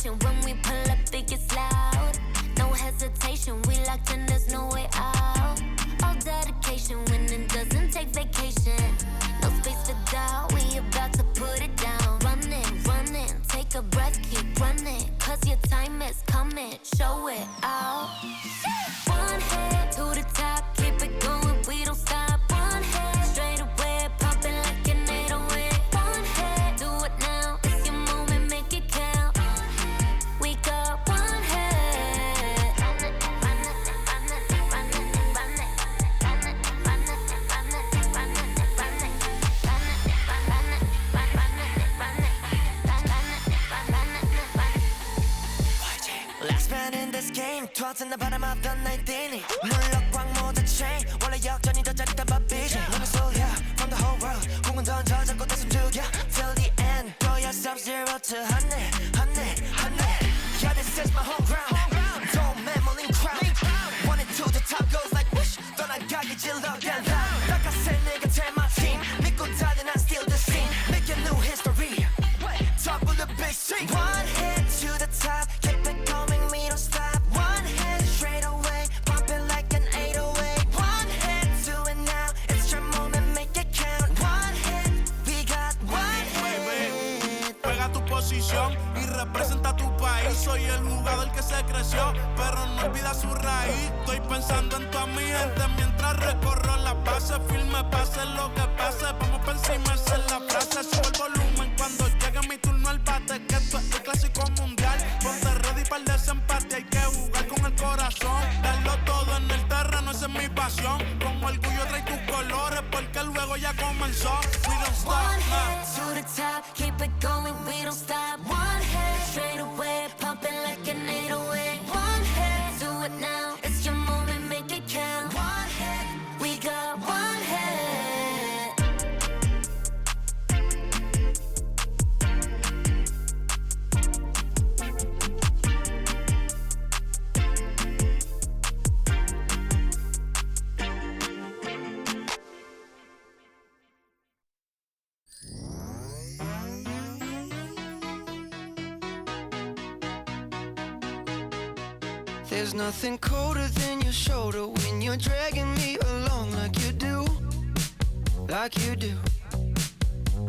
vibration. When we pull up, it gets loud. No hesitation, we locked in, there's no way out. All dedication, winning doesn't take vacation. No space for doubt, we about to put it down. Running, take a breath, keep running. Cause your time is coming, show it out. One head to the top, keep it going, we don't stop. One head, straight away, popping like an 808. One head, do it now, it's your moment, make it count. We got one head. Last man in this game, 터진 바람 앞던 날 뛰니 물럭광 모두 chain 원래 역전이 더 짜릿한 밥이지 눈을 쏠려 from the whole world 공은 던져 잡고 다 숨죽여 till the end 너야 sub-zero to honey yeah this is my home ground don't memoling crowd wanted to the top goes like whoosh 떠나가기 질러 get loud 닦아새 내 곁에 my team 믿고 달려 난 still the scene making new history top of the big scene one hit to the top keep it going we don't stop one hit straight away popping like an 808 one hit do it now it's your moment make it count one hit we got one hit pega tu posición y representa tu país soy el jugador que se creció pero no olvida su raíz estoy pensando en toda mi gente mientras recorro la base firme pase lo que pase vamos por encima esa es la frase sube el volumen cuando llegue mi turno al bate que esto es el clásico mundial ponte ready para el desempate hay que jugar con el corazón darlo todo en el terreno esa es mi pasión con orgullo trae tus colores porque luego ya comenzó we don't stop one head to the top keep it going we don't stop one head straight away pumping like an 808 one head do it now it's your moment make it count one head we got one head There's nothing colder than your shoulder when you're dragging me along like you do.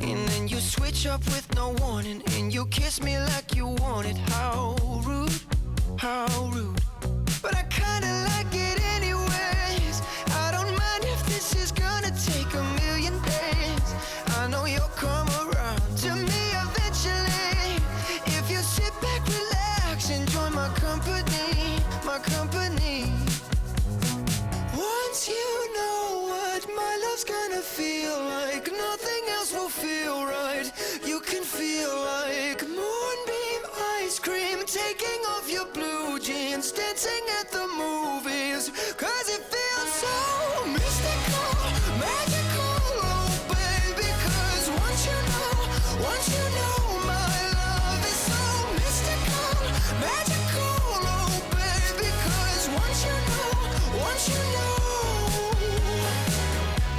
And then you switch up with no warning and you kiss me like you want it. How rude. But I kinda like it anyways. I don't mind if this is gonna take a million days. I know you'll come around to me eventually. If you sit back, relax, enjoy my company. Once you know what my love's gonna feel like, nothing else will feel right. You can feel like moonbeam ice cream, taking off your blue jeans, dancing at the movies. Cause it feels so mystical, magical, oh baby. Cause once you know my love is so mystical, magical, oh baby. Cause once you know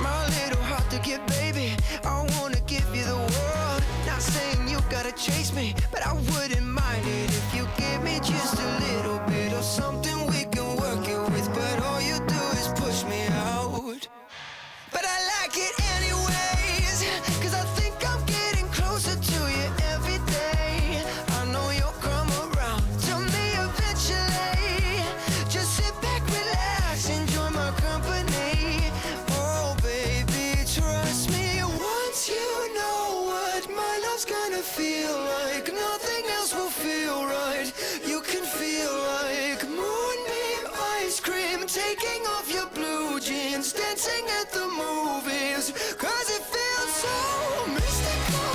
my little heart to give, baby, I wanna give you the world. Not saying you gotta chase me, but I wouldn't mind it if you give me just a little bit of something we can work it with. But all you do is push me out. But I like it anyways, cause I think I'm getting closer to you every day. I know you'll come around to me eventually. Just sit back, relax, enjoy my company. Oh baby, trust me. Once you know what my love's gonna feel like, nothing else will feel right. You can feel like moonbeam ice cream, taking off your blue jeans, dancing at the movies. Cause it feels so mystical,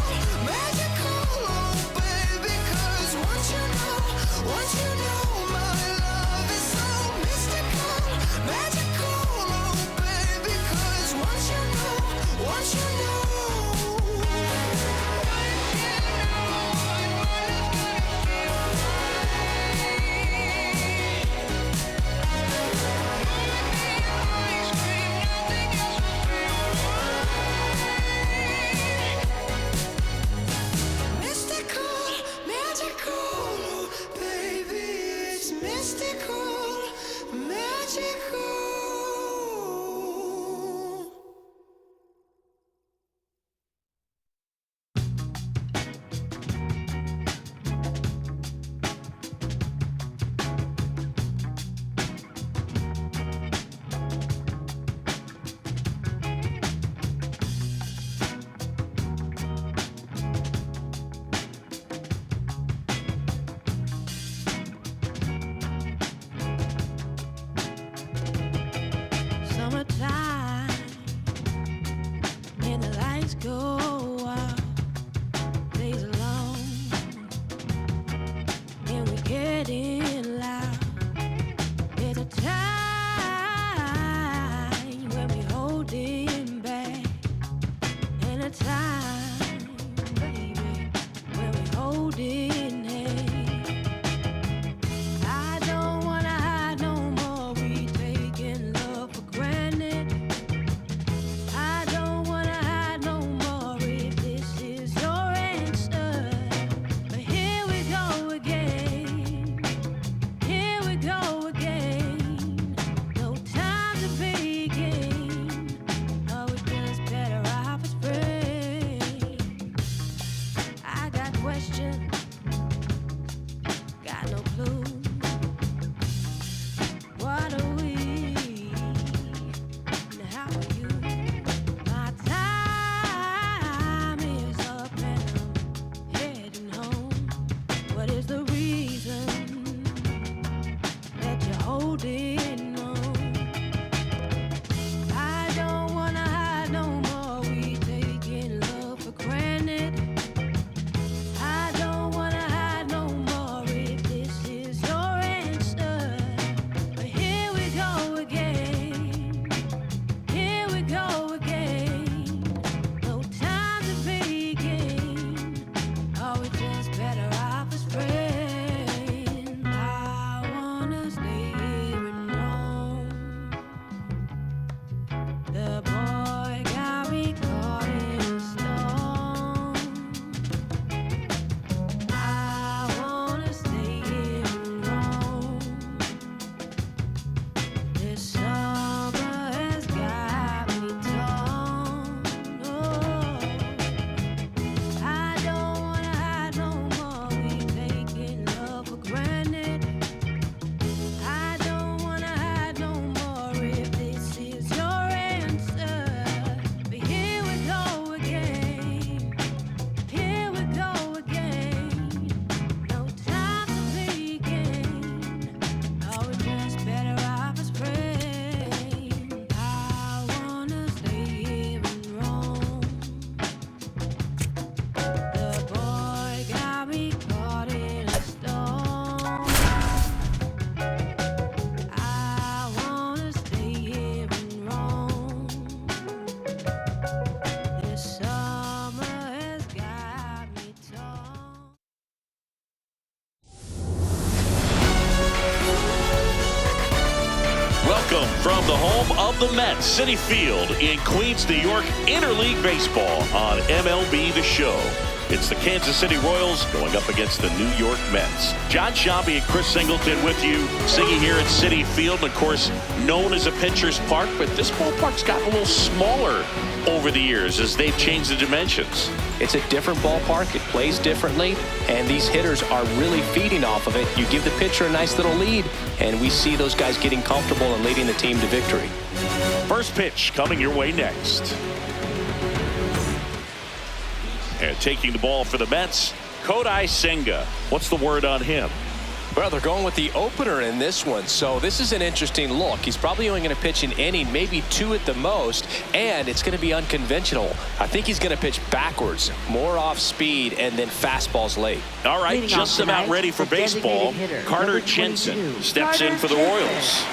magical, oh baby. Cause once you know my love is so mystical, magical, oh baby. Cause once you know Mexico. Summertime, and the lights go out, days are long, and we get in loud. There's a time when we hold it back, and a time, baby, when we hold it in hand. I don't wanna hide no more. We taking love for granted. I don't wanna hide no more. If this is your answer, but here we go again. Here we go again. No time to begin. Oh, we're just better off as friends. I got questions, got no clue. What are we? And how are you? My time is up and I'm heading home. What is the reason that you're holding on? I don't wanna hide no more. We taking love for granted. I don't wanna hide no more. If this is your answer, but here we go again. Here we go again. No time to begin. Are we just better off as friends? I wanna stay here and Rome. The boy got me caught in a storm. I wanna stay here and Rome. This summer has got me torn. Oh, I don't wanna hide no more. We taking love for granted. I don't wanna hide no more. If this is your answer, but here we go again. Here we go again. No time to begin. Oh, we're just better off as friends. I wanna stay here in Rome. The boy got me caught in a storm. I wanna stay here in Rome. This summer has got me torn. Welcome from the home of the Mets, Citi Field in Queens, New York, Interleague Baseball on MLB The Show. It's the Kansas City Royals going up against the New York Mets. John Sciambi and Chris Singleton with you. Siggy here at Citi Field, of course, known as a pitcher's park, but this ballpark's gotten a little smaller over the years as they've changed the dimensions. It's a different ballpark. It plays differently, and these hitters are really feeding off of it. You give the pitcher a nice little lead, and we see those guys getting comfortable and leading the team to victory. First pitch coming your way next. And taking the ball for the Mets, Kodai Senga. What's the word on him? Well, they're going with the opener in this one, so this is an interesting look. He's probably only going to pitch an inning, maybe two at the most, and it's going to be unconventional. I think he's going to pitch backwards, more off speed, and then fastballs late. All right, just about ready for baseball. Carter Jensen steps in for the Royals.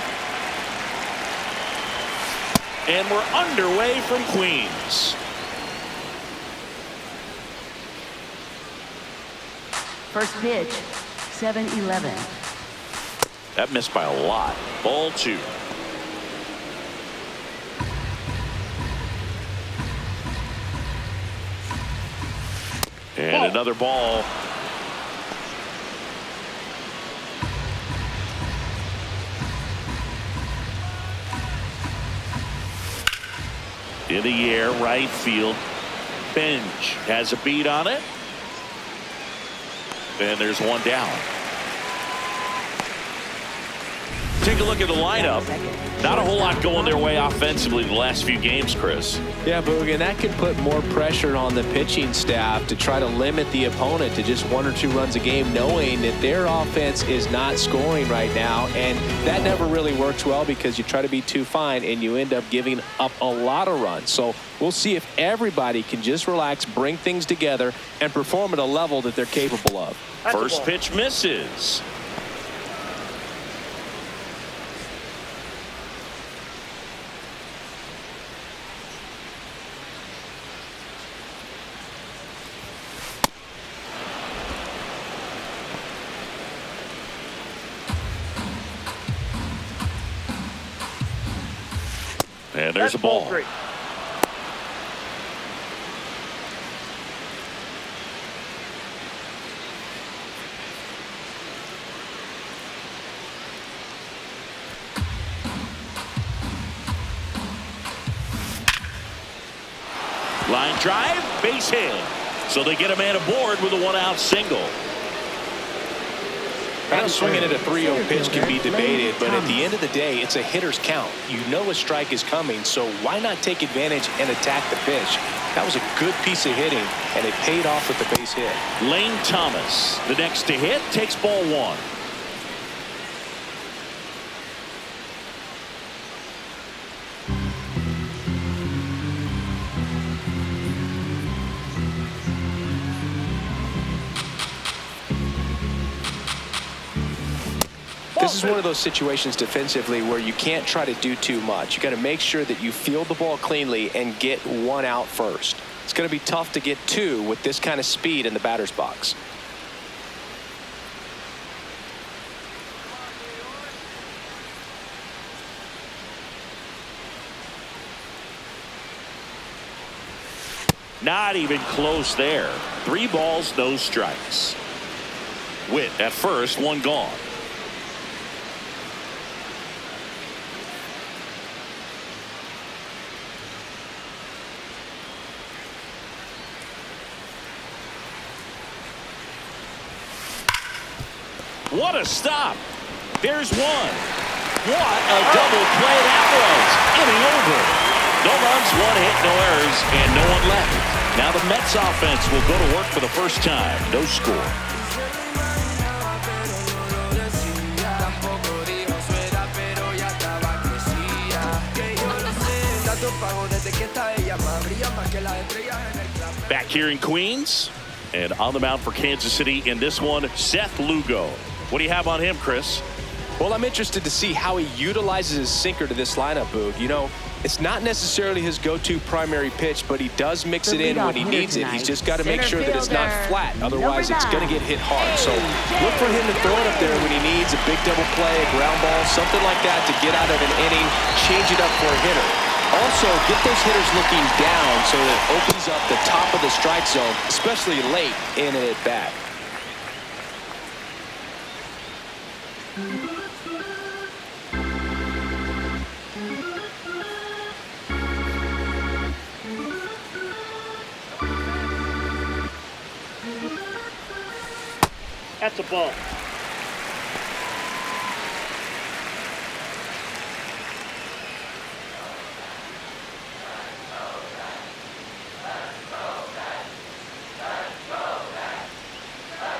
And we're underway from Queens. First pitch, 7-11. That missed by a lot. Ball two. And another ball. In the air, right field. Bench has a beat on it. And there's one down. Take a look at the lineup. Not a whole lot going their way offensively the last few games, Chris. Yeah, Boog, and that can put more pressure on the pitching staff to try to limit the opponent to just 1 or 2 runs a game, knowing that their offense is not scoring right now. And that never really works well because you try to be too fine and you end up giving up a lot of runs. So we'll see if everybody can just relax, bring things together, and perform at a level that they're capable of. First pitch misses. And there's a ball. Line drive, base hit. So they get a man aboard with a 1-out single. Now swinging at a 3-0 pitch can be debated, but at the end of the day, it's a hitter's count. You know a strike is coming, so why not take advantage and attack the pitch? That was a good piece of hitting, and it paid off with the base hit. Lane Thomas, the next to hit, takes ball 1. This is one of those situations defensively where you can't try to do too much. You got to make sure that you field the ball cleanly and get 1 out first. It's going to be tough to get 2 with this kind of speed in the batter's box. Not even close there. 3 balls, no strikes. Witt at first, 1 gone. What a stop. There's 1. What a double play that was. Inning over. No runs, 1 hit, no errors, and no one left. Now the Mets offense will go to work for the first time. No score. Back here in Queens, and on the mound for Kansas City in this one, Seth Lugo. What do you have on him, Chris? Well, I'm interested to see how he utilizes his sinker to this lineup, Boog. You know, it's not necessarily his go-to primary pitch, but he does mix it in when he needs it. He's just got to make sure that it's not flat. Otherwise, it's going to get hit hard. So look for him to throw it up there when he needs a big double play, a ground ball, something like that to get out of an inning, change it up for a hitter. Also, get those hitters looking down so that it opens up the top of the strike zone, especially late in an at-bat. That's a ball.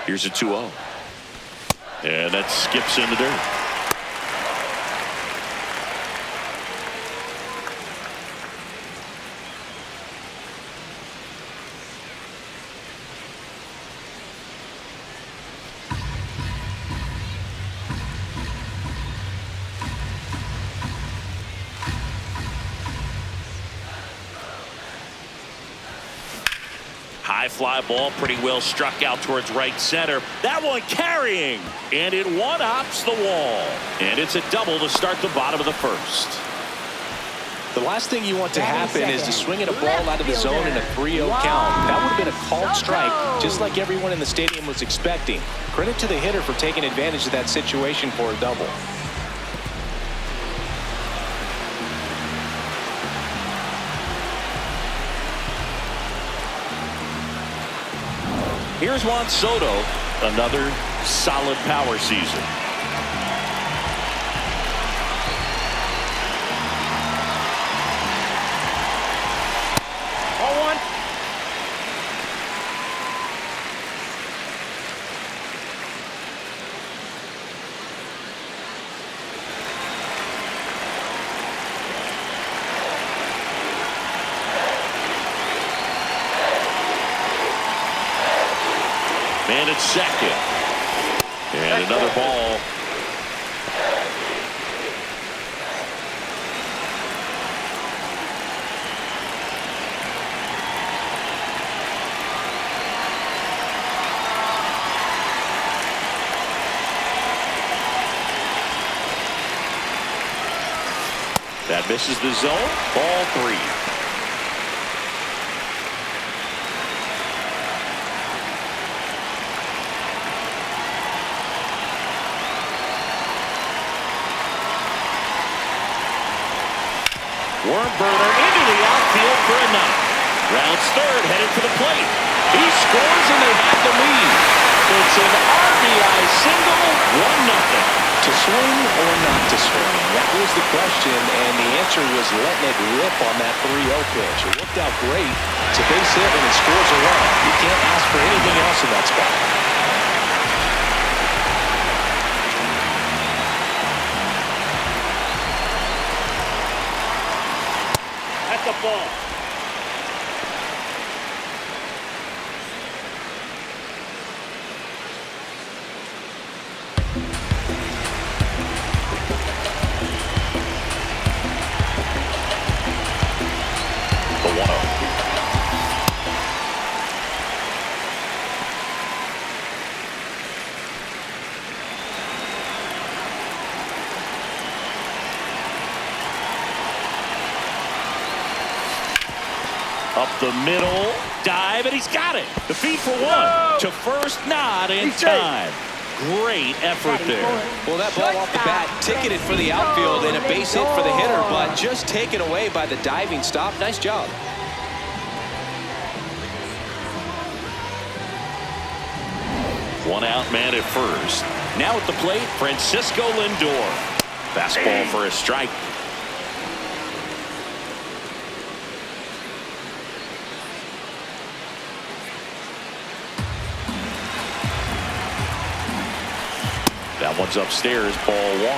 Here's a 2-0. And that skips in the dirt. High fly ball, pretty well struck out towards right center. That one carrying, and it one-hops the wall. And it's a double to start the bottom of the first. The last thing you want to happen is to swing at a ball out of the zone in a 3-0 count. That would have been a called strike, just like everyone in the stadium was expecting. Credit to the hitter for taking advantage of that situation for a double. Here's Juan Soto, another solid power season. Man at second. And another ball. That misses the zone. Ball 3. Worm burner into the outfield for a knock. Rounds third, headed for the plate. He scores and they have the lead. It's an RBI single, 1-0. To swing or not to swing? That was the question, and the answer was letting it rip on that 3-0 pitch. It worked out great. It's a base hit and it scores a run. You can't ask for anything else in that spot. That's a ball. Up the middle, dive, and he's got it. The feed for one. To first, not in time. Great effort there. Well, that ball off the bat ticketed for the outfield and a base hit for the hitter, but just taken away by the diving stop. Nice job. One out man at first. Now at the plate, Francisco Lindor. Fastball for a strike. That one's upstairs, ball 1.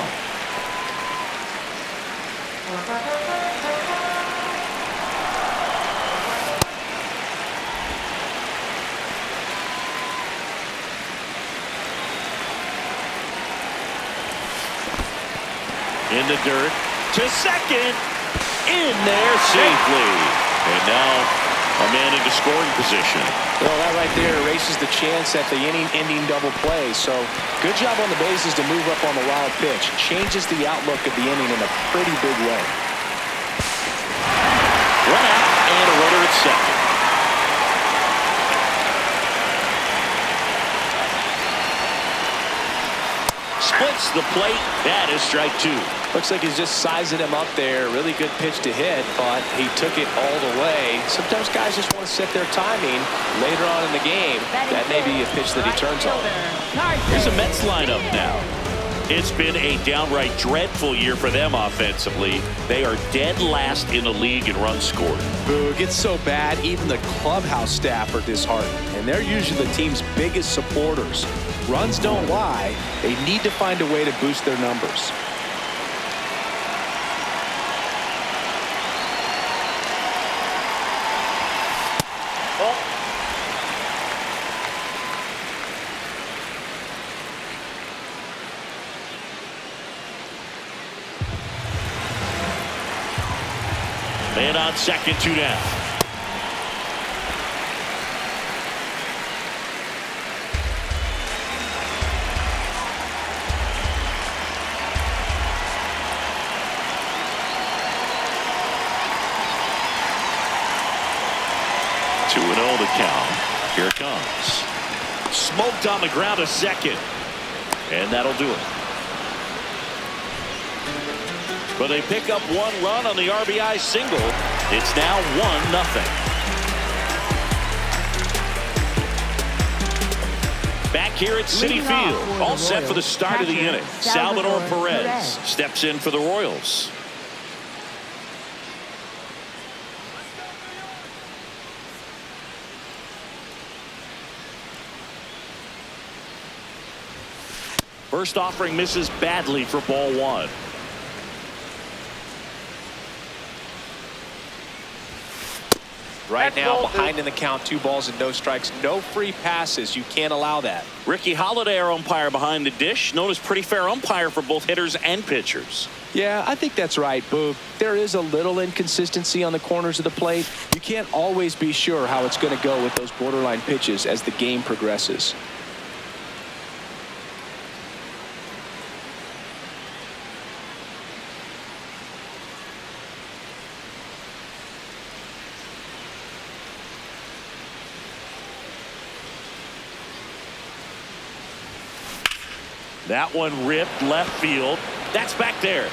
In the dirt to second, in there safely, and now a man into scoring position. Well, that right there erases the chance at the inning-ending double play. So good job on the bases to move up on the wild pitch. Changes the outlook of the inning in a pretty big way. Run out and a runner at second. Splits the plate. That is strike 2. Looks like he's just sizing him up there. Really good pitch to hit, but he took it all the way. Sometimes guys just want to set their timing later on in the game. That may be a pitch that he turns on. Here's a Mets lineup now. It's been a downright dreadful year for them offensively. They are dead last in the league in runs scored. Boo, it gets so bad, even the clubhouse staff are disheartened, and they're usually the team's biggest supporters. Runs don't lie. They need to find a way to boost their numbers. Man on second, 2 down. Two and 0 the count. Here it comes. Smoked on the ground a second. And that'll do it. But they pick up 1 run on the RBI single. It's now 1-0. Back here at Citi Field, all set for the start of the inning. Salvador Perez steps in for the Royals. First offering misses badly for ball one. Right now, behind in the count, 2 balls and no strikes, no free passes. You can't allow that. Ricky Holiday, our umpire behind the dish, known as pretty fair umpire for both hitters and pitchers. Yeah, I think that's right, Boog. There is a little inconsistency on the corners of the plate. You can't always be sure how it's going to go with those borderline pitches as the game progresses. That one ripped left field. That's back there.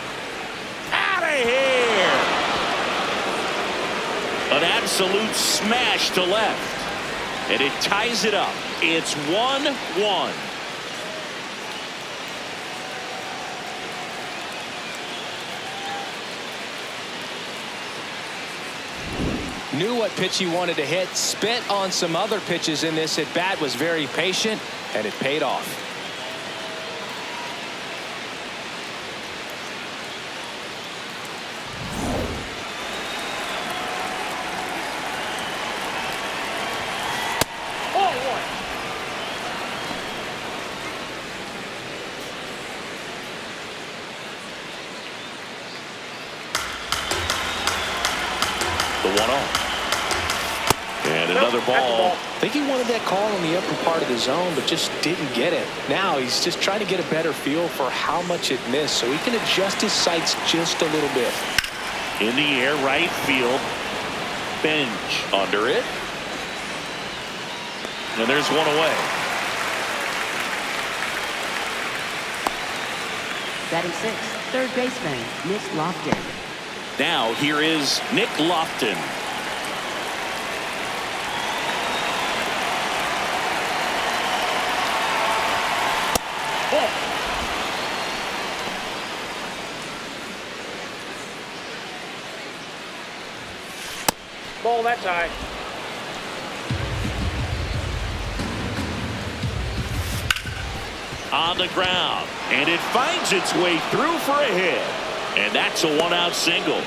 Out of here. An absolute smash to left. And it ties it up. It's 1-1. Knew what pitch he wanted to hit. Spent on some other pitches in this at bat. Was very patient, and it paid off. The 1-0. And another ball. I think he wanted that call in the upper part of the zone, but just didn't get it. Now he's just trying to get a better feel for how much it missed so he can adjust his sights just a little bit. In the air, right field. Bench under it. And there's one away. Batting 6th, third baseman, Nick Lofton. Now here is Nick Lofton. Ball that time. On the ground, and it finds its way through for a hit, and that's a 1-out single.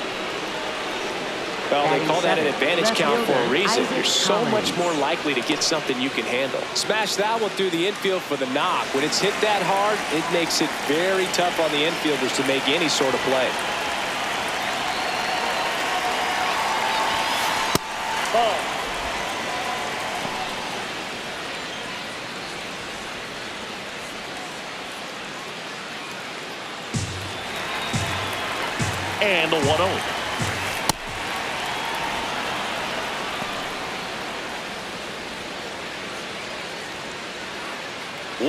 Well, they call that an advantage count for a reason. You're so much more likely to get something you can handle. Smash that one through the infield for the knock. When it's hit that hard, it makes it very tough on the infielders to make any sort of play. And the 1-0.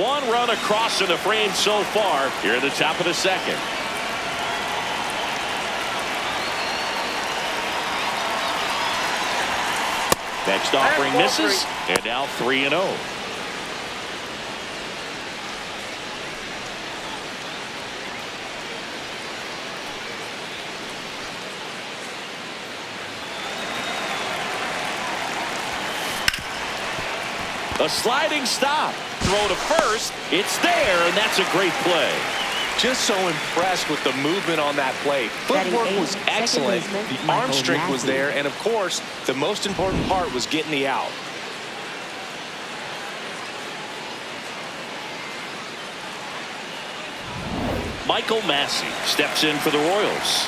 One run across in the frame so far here at the top of the second. Next offering misses, and now 3-0. A sliding stop. Throw to first. It's there, and that's a great play. Just so impressed with the movement on that play. Footwork was excellent. The arm strength was there, and of course, the most important part was getting the out. Michael Massey steps in for the Royals.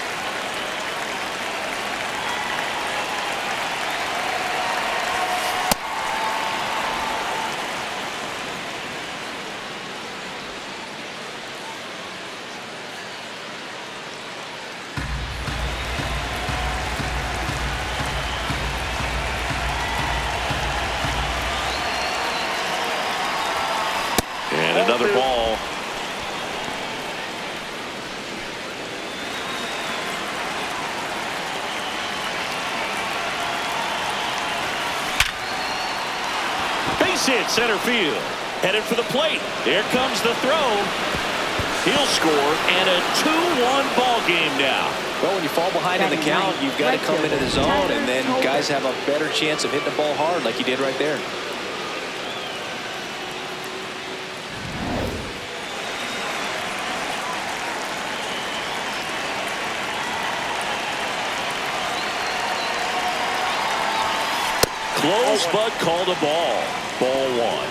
And another ball. Base hit center field. Headed for the plate. There comes the throw. He'll score, and a 2-1 ball game now. Well, when you fall behind in the count, you've got to come into the zone, and then guys have a better chance of hitting the ball hard like he did right there. Close, but called a ball. Ball one.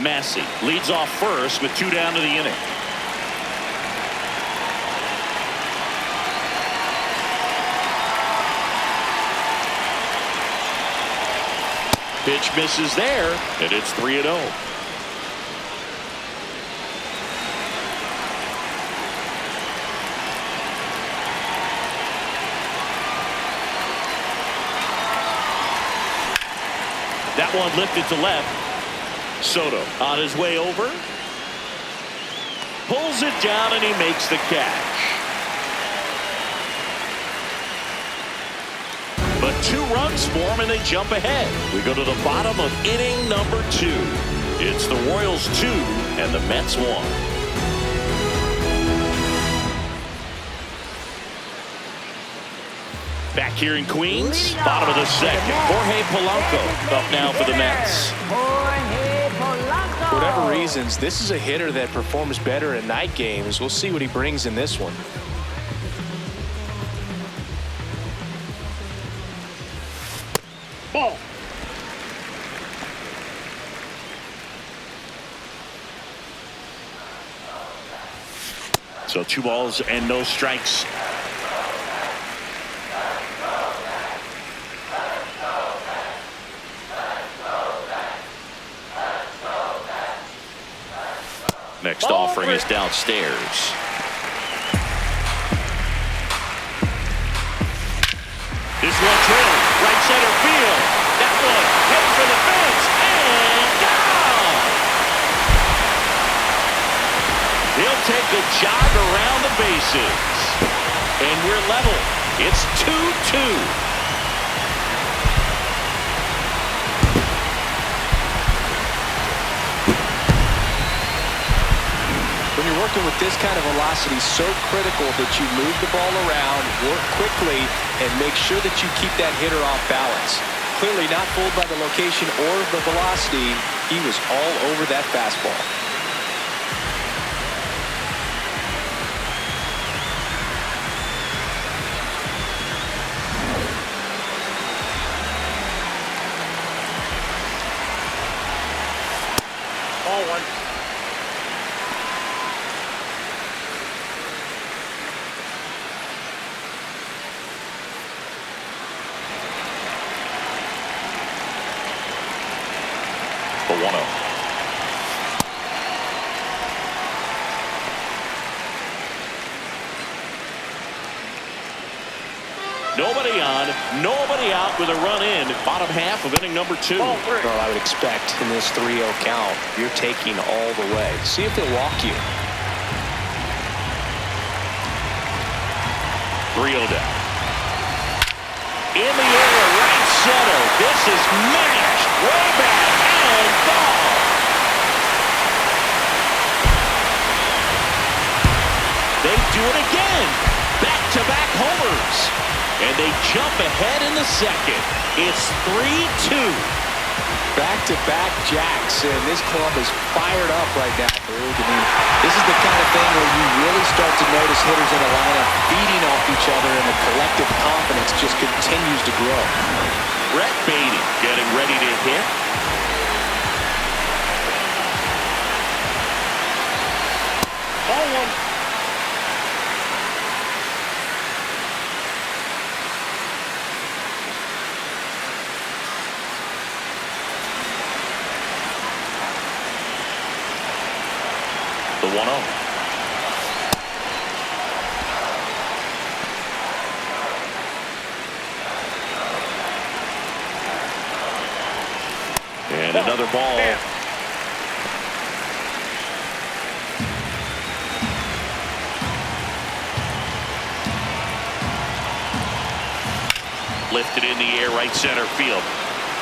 Massey leads off first with 2 down to the inning. Pitch misses there, and it's 3-0. That one lifted to left. Soto on his way over. Pulls it down, and he makes the catch. But 2 runs for him, and they jump ahead. We go to the bottom of inning number 2. It's the Royals 2 and the Mets 1. Back here in Queens, bottom of the second. Jorge Polanco up now for the Mets. For whatever reasons, this is a hitter that performs better in night games. We'll see what he brings in this one. Ball. So 2 balls and no strikes. Next offering is downstairs. This one drilled right center field. That one heading for the fence and down. He'll take a jog around the bases. And we're level. It's 2-2. When you're working with this kind of velocity, so critical that you move the ball around, work quickly, and make sure that you keep that hitter off balance. Clearly not fooled by the location or the velocity. He was all over that fastball. Ball one. The 1-0. Nobody on, nobody out with a run in. Bottom half of inning number 2. Well, I would expect in this 3-0 count, you're taking all the way. See if he'll walk you. 3-0 down. In the air, right center. This is mashed way back and ball. They do it again. Back-to-back homers. And they jump ahead in the second. It's 3-2. Back-to-back jacks, and this club is fired up right now. I mean, this is the kind of thing where you really start to notice hitters in a lineup feeding off each other, and the collective confidence just continues to grow. Brett Beatty getting ready to hit. Ball one. The 1-0. another ball. Lifted in the air, right center field.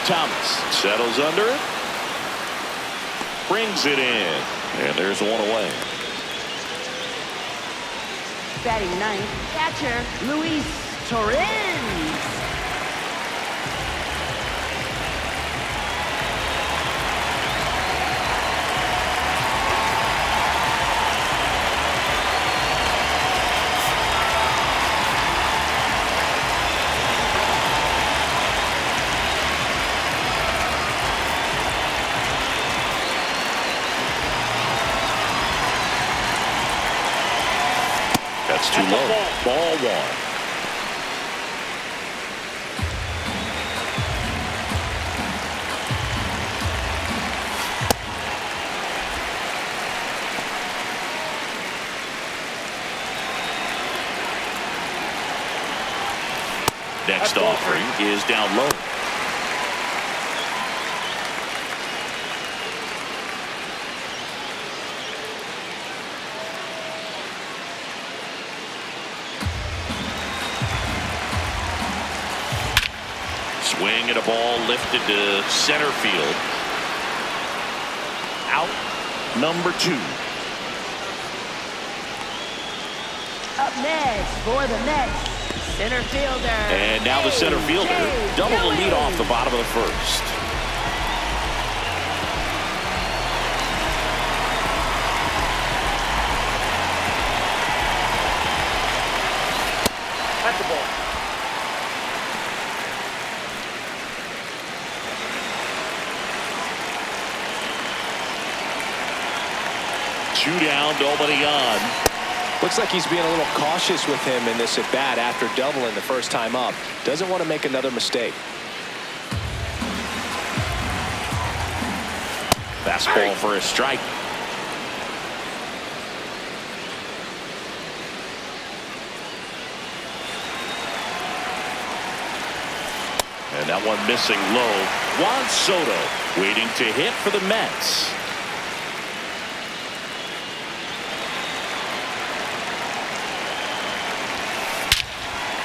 Thomas settles under it. Brings it in. And there's one away. Batting ninth, catcher Luis Torrens. That's too low. Ball one. Next offering is down low. Swing and a ball lifted to center field. Out number 2. Up next for the Mets, center fielder. And now the center fielder double the lead off the bottom of the first. At the ball. 2 down, nobody on. Looks like he's being a little cautious with him in this at bat after doubling the first time up. Doesn't want to make another mistake. Fastball for a strike. And that one missing low. Juan Soto waiting to hit for the Mets.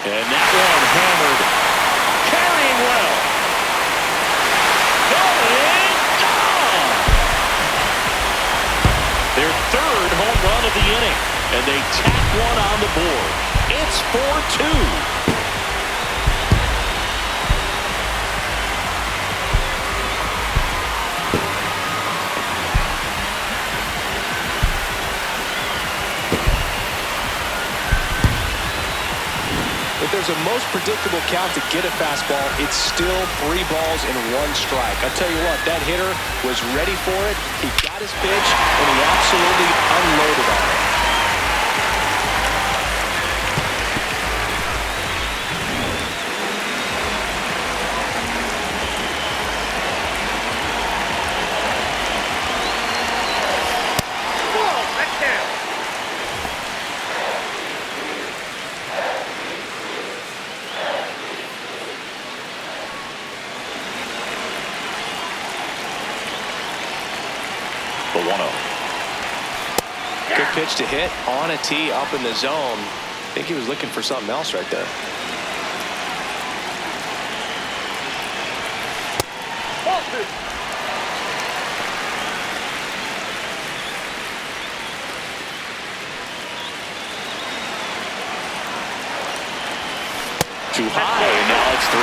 And that one hammered. Carrying well. Going down. Their 3rd home run of the inning. And they tack one on the board. It's 4-2. If there's a most predictable count to get a fastball, it's still 3 balls and 1 strike. I'll tell you what, that hitter was ready for it. He got his pitch, and he absolutely unloaded on it. The 1-0. Good pitch to hit on a tee up in the zone. I think he was looking for something else right there. Too high, and now it's 3-1.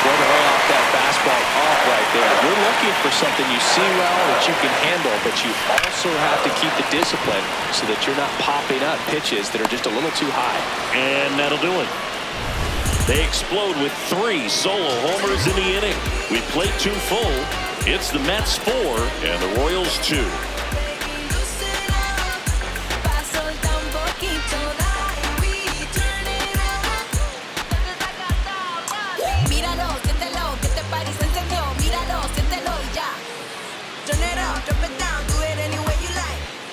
Way to lay off that fastball off right there. You're looking for something you see well that you can handle, but you also have to keep the discipline so that you're not popping up pitches that are just a little too high. And that'll do it. They explode with 3 solo homers in the inning. We played 2 full. It's the Mets 4 and the Royals 2.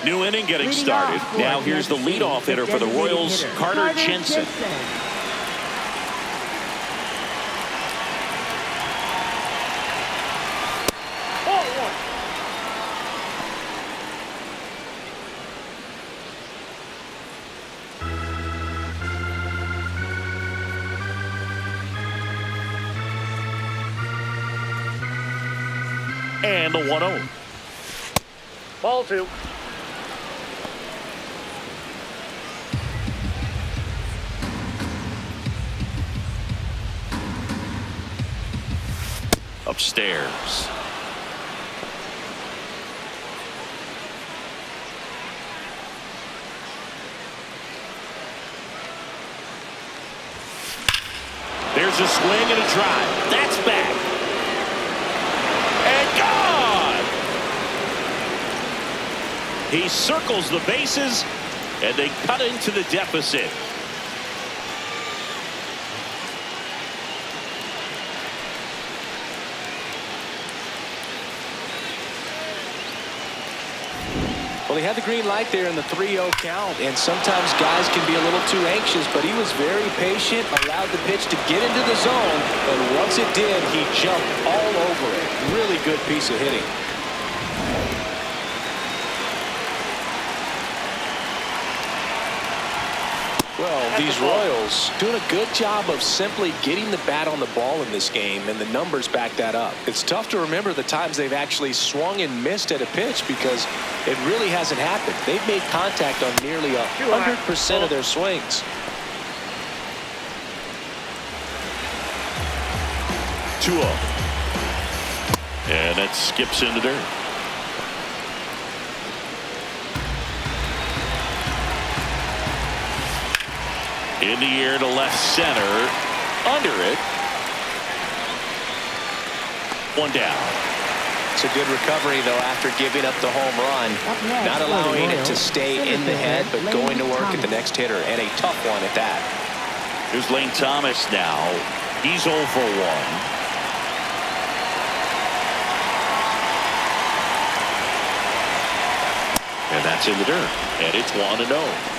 New inning getting started. Now here's the leadoff hitter for the Royals, Carter Jensen. And the 1-0. Ball 2. Upstairs. There's a swing and a drive. That's back. And gone! He circles the bases, and they cut into the deficit. Well, he had the green light there in the 3-0 count, and sometimes guys can be a little too anxious, but he was very patient, allowed the pitch to get into the zone, and once it did, he jumped all over it. Really good piece of hitting. Well, these Royals doing a good job of simply getting the bat on the ball in this game, and the numbers back that up. It's tough to remember the times they've actually swung and missed at a pitch because it really hasn't happened. They've made contact on nearly 100% of their swings. 2-0. And that skips in the dirt. In the air to left center. Under it. 1 down. It's a good recovery, though, after giving up the home run. Not allowing it to stay in the head, but going to work at the next hitter, and a tough one at that. Here's Lane Thomas now. He's 0 for 1. And that's in the dirt. And it's 1-0.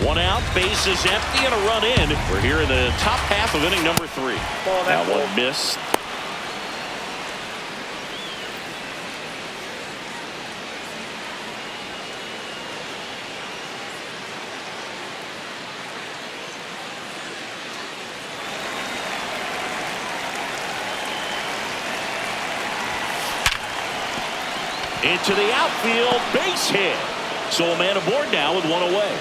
One out, base is empty, and a run in. We're here in the top half of inning number 3. That one missed. Into the outfield, base hit. So a man aboard now with 1 away.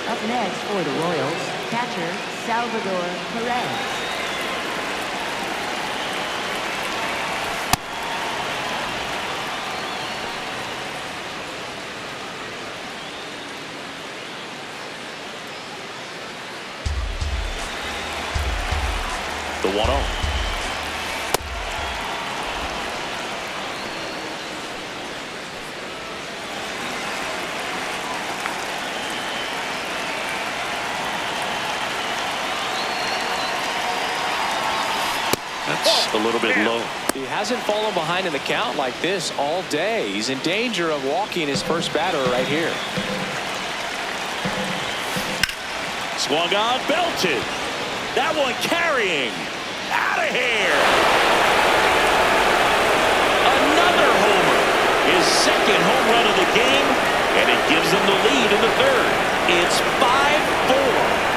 Up next for the Royals, catcher Salvador Perez. The 1-0. That's a little bit low. He hasn't fallen behind in the count like this all day. He's in danger of walking his first batter right here. Swung on, belted. That one carrying. Out of here. Another homer. His second home run of the game, and it gives them the lead in the third. It's 5-4.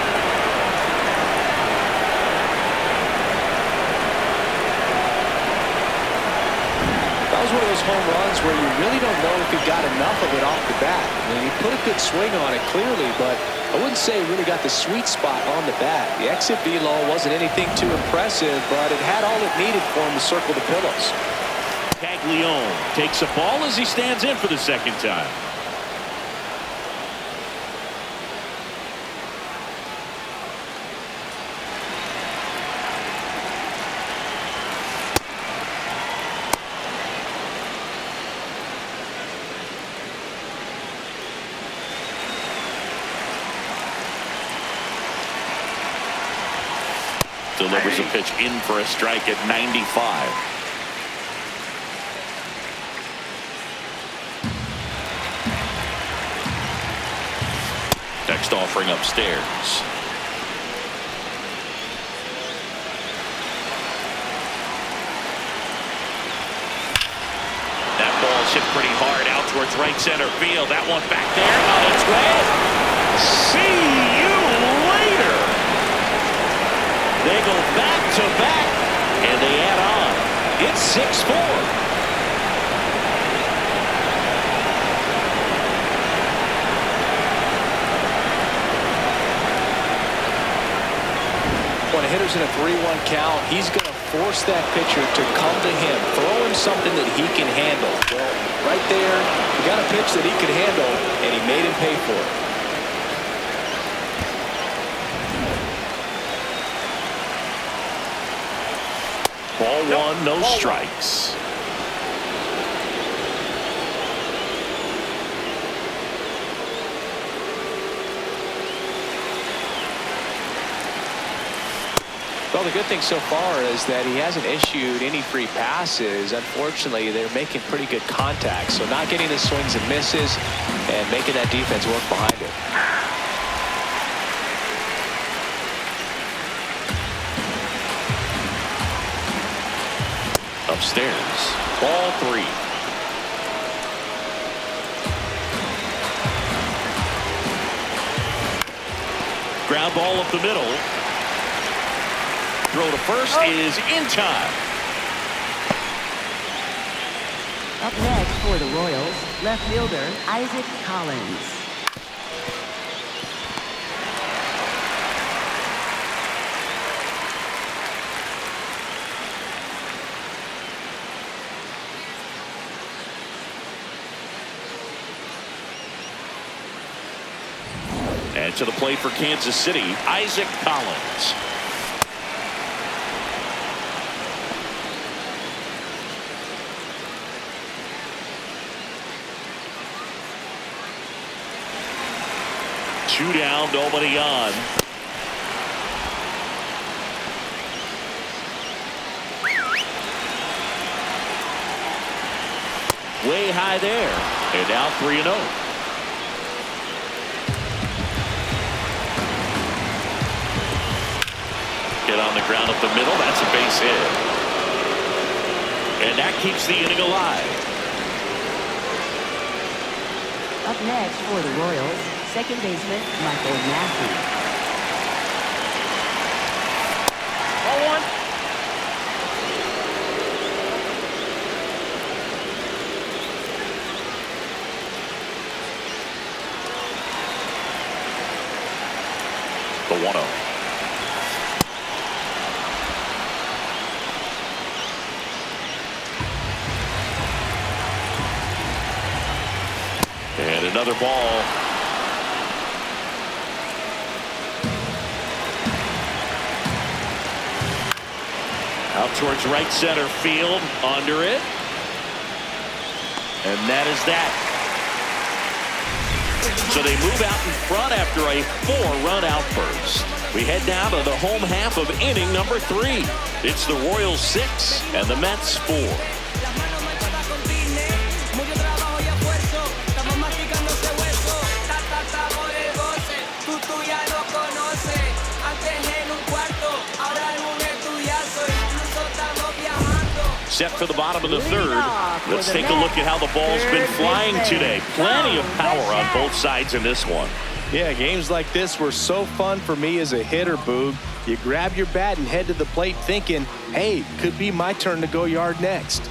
That was one of those home runs where you really don't know if he got enough of it off the bat. I mean, he put a good swing on it clearly, but I wouldn't say he really got the sweet spot on the bat. The exit velo wasn't anything too impressive, but it had all it needed for him to circle the pillows. Caglione takes a ball as he stands in for the second time. Delivers a pitch in for a strike at 95. Next offering upstairs. towards right center field. That one back there on its way. See you later. They go back to back, and they add on. It's 6-4. When a hitter's in a 3-1 count, he's going to force that pitcher to come to him, throw him something that he can handle. Well, right there, he got a pitch that he could handle, and he made him pay for it. Ball 1, no strikes. Well, the good thing so far is that he hasn't issued any free passes. Unfortunately, they're making pretty good contact, so not getting the swings and misses and making that defense work behind it. Upstairs, ball 3. Ground ball up the middle. Throw to first is in time. Up next for the Royals, left fielder Isaac Collins. And to the plate for Kansas City, Isaac Collins. Two down, nobody on. Way high there. And now 3-0. Hit on the ground up the middle. That's a base hit. And that keeps the inning alive. Up next for the Royals, second baseman Michael Massey. Ball 1. The 1-0. And another ball. Out towards right center field, under it. And that is that. So they move out in front after a 4-run outburst. We head down to the home half of inning number 3. It's the Royals 6 and the Mets 4. Set for the bottom of the 3rd. Let's take a look at how the ball's been flying today. Plenty of power on both sides in this one. Yeah, games like this were so fun for me as a hitter, Boog. You grab your bat and head to the plate thinking, hey, could be my turn to go yard next.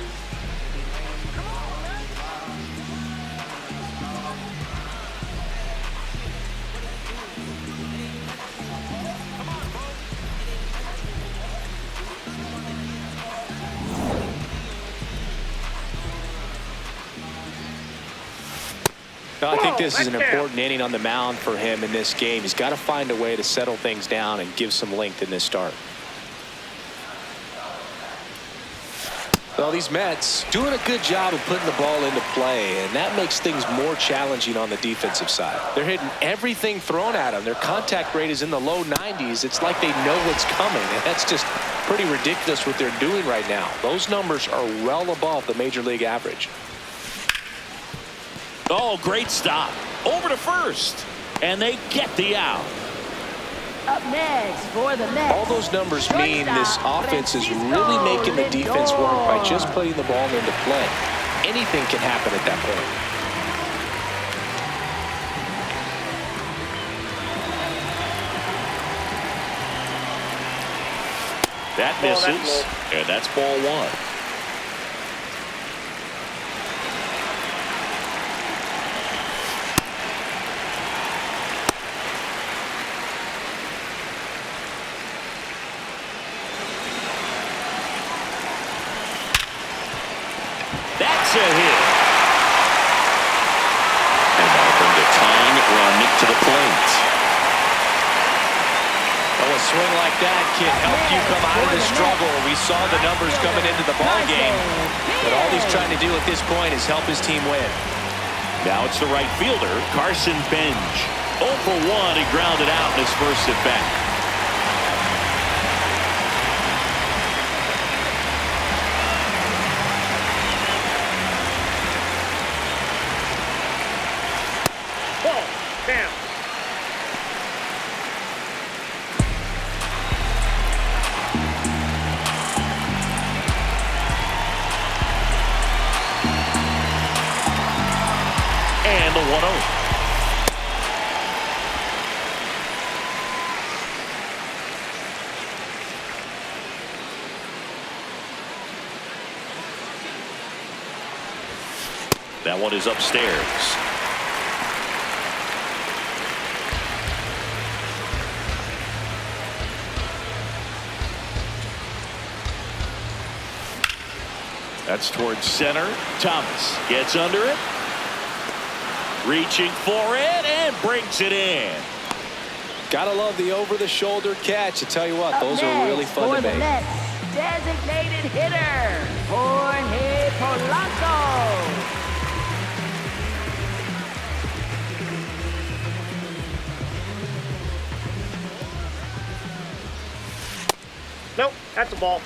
I think this is an important inning on the mound for him in this game. He's got to find a way to settle things down and give some length in this start. Well, these Mets doing a good job of putting the ball into play, and that makes things more challenging on the defensive side. They're hitting everything thrown at them. Their contact rate is in the low 90s. It's like they know what's coming, and that's just pretty ridiculous what they're doing right now. Those numbers are well above the major league average. Oh, great stop. Over to first. And they get the out. Up next for the Mets. All those numbers mean this offense is really making the defense work by just putting the ball into play. Anything can happen at that point. That misses, and that's ball one. That's a hit. And that'll bring the tying run to the plate. Well, a swing like that can help you come out of the struggle. We saw the numbers coming into the ball game, but all he's trying to do at this point is help his team win. Now it's the right fielder, Carson Benj. 0 for 1, he grounded out in his first at bat. And the 1-0. That one is upstairs. That's towards center. Thomas gets under it. Reaching for it and brings it in. Gotta love the over-the-shoulder catch. I tell you what, those are really fun to make. Mets, designated hitter, Jorge Polanco. Nope, that's a ball.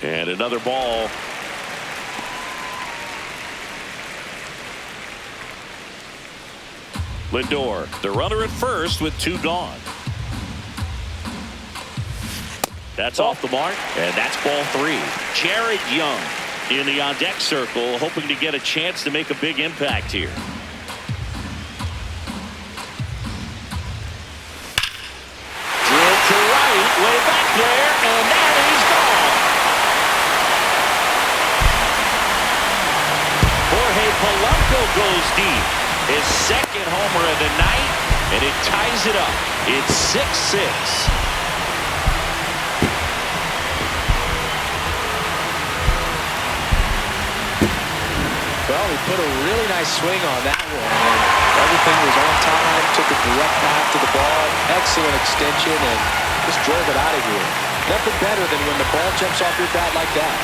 And another ball. Lindor, the runner at first with 2 gone. That's off the mark, and that's ball 3. Jared Young in the on-deck circle, hoping to get a chance to make a big impact here. Drilled to right, way back there, and that is gone. Jorge Polanco goes deep. His second homer of the night, and it ties it up. It's 6-6. Well, he put a really nice swing on that one. Everything was on time, took a direct path to the ball, excellent extension, and just drove it out of here. Nothing better than when the ball jumps off your bat like that.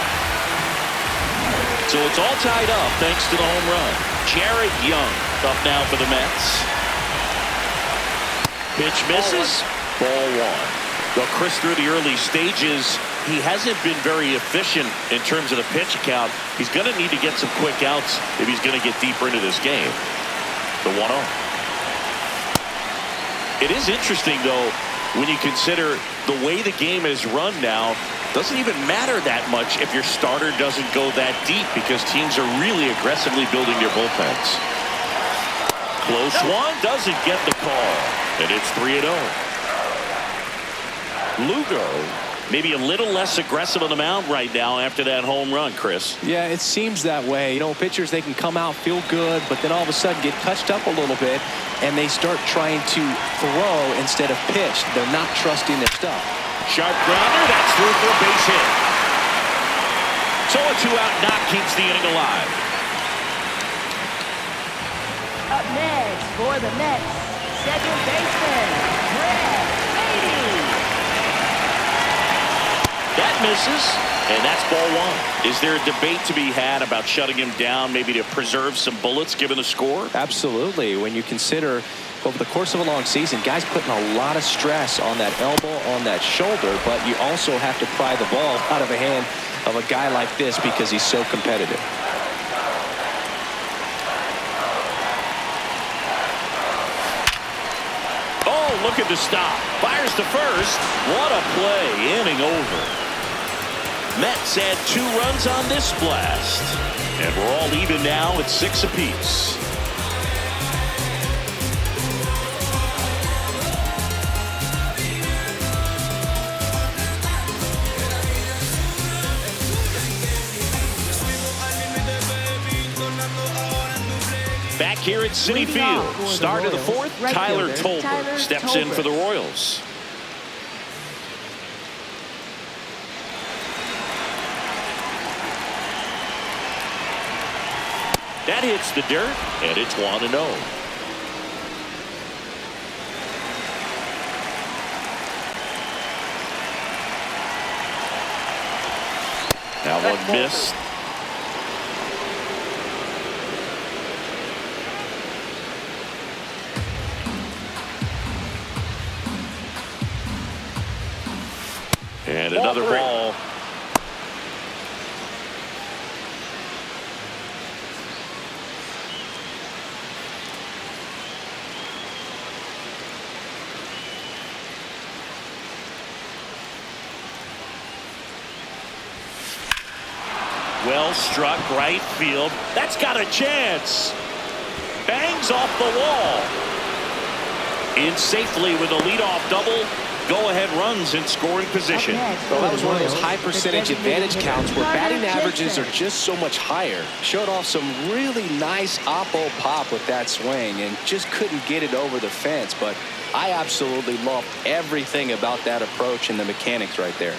So it's all tied up thanks to the home run. Jared Young up now for the Mets. Pitch misses. Ball 1. Well, Chris, through the early stages, he hasn't been very efficient in terms of the pitch count. He's going to need to get some quick outs if he's going to get deeper into this game. The 1-0. It is interesting, though, when you consider the way the game is run now. Doesn't even matter that much if your starter doesn't go that deep, because teams are really aggressively building their bullpens. Close one, doesn't get the call, and it's 3-0. Lugo maybe a little less aggressive on the mound right now after that home run, Chris. Yeah, it seems that way. You know, pitchers, they can come out, feel good, but then all of a sudden get touched up a little bit, and they start trying to throw instead of pitch. They're not trusting their stuff. Sharp grounder, that's through for a base hit. So a 2-out knock keeps the inning alive. Up next for the Mets, second baseman, Brett Beatty. That misses, and that's ball 1. Is there a debate to be had about shutting him down, maybe to preserve some bullets given the score? Absolutely. When you consider over the course of a long season, guys putting a lot of stress on that elbow, on that shoulder, but you also have to pry the ball out of the hand of a guy like this because he's so competitive. Oh, looking to stop. Fires to first. What a play. Inning over. Mets add 2 runs on this blast. And we're all even now at 6 apiece. Back here at Citi Field, start of the 4th, Tyler Tolbert steps in for the Royals. That hits the dirt, and it's 1-0. That one missed. And another ball. Well struck right field. That's got a chance. Bangs off the wall. In safely with a leadoff double. Go-ahead runs in scoring position. Well, that was one of those high percentage advantage counts where batting averages are just so much higher. Showed off some really nice oppo pop with that swing and just couldn't get it over the fence. But I absolutely love everything about that approach and the mechanics right there.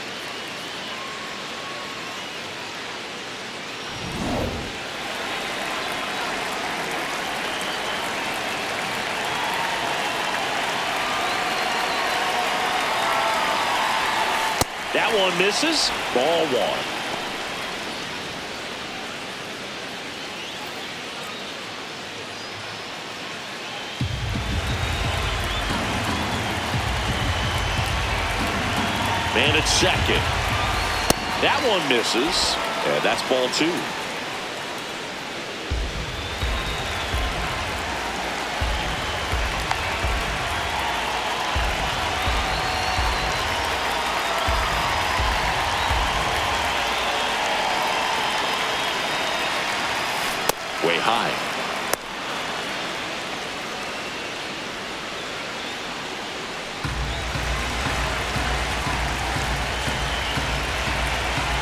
That one misses. Ball 1. Man at second. That one misses. And that's ball 2. Way high.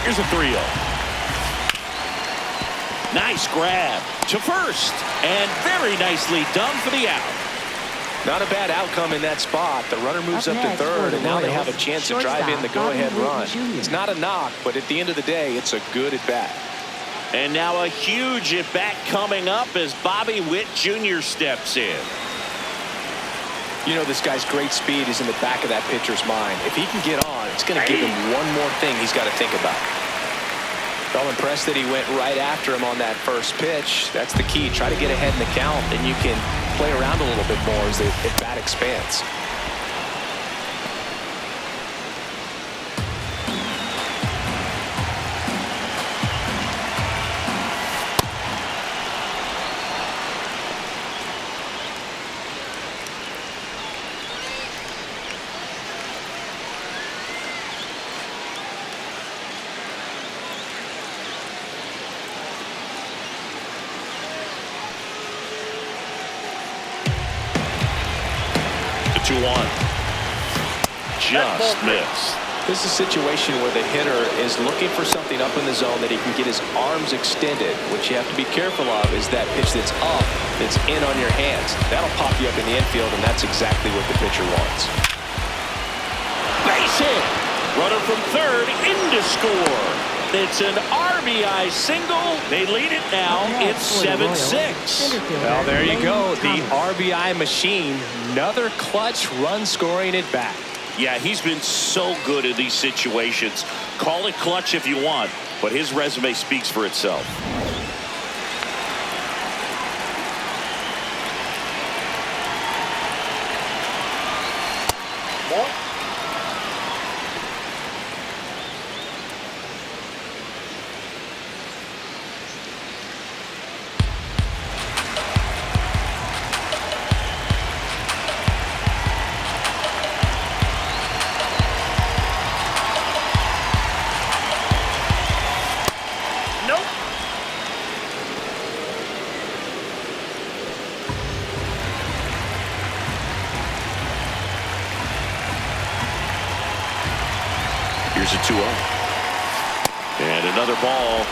Here's a 3-0. Nice grab to first, and very nicely done for the out. Not a bad outcome in that spot. The runner moves up to third, and now they have a chance to drive in the go-ahead run. It's not a knock, but at the end of the day, it's a good at-bat. And now a huge at-bat coming up as Bobby Witt Jr. steps in. You know, this guy's great speed is in the back of that pitcher's mind. If he can get on, it's going to give him one more thing he's got to think about. Well, impressed that he went right after him on that first pitch. That's the key. Try to get ahead in the count, and you can play around a little bit more as the at-bat expands. Just missed. This is a situation where the hitter is looking for something up in the zone that he can get his arms extended. What you have to be careful of is that pitch that's up, that's in on your hands. That'll pop you up in the infield, and that's exactly what the pitcher wants. Base hit. Runner from third in to score. It's an RBI single. They lead it now. It's 7-6. Well, there you go. The RBI machine. Another clutch run scoring at bat. Yeah, he's been so good in these situations. Call it clutch if you want, but his resume speaks for itself. Here's a 2-0. And another ball.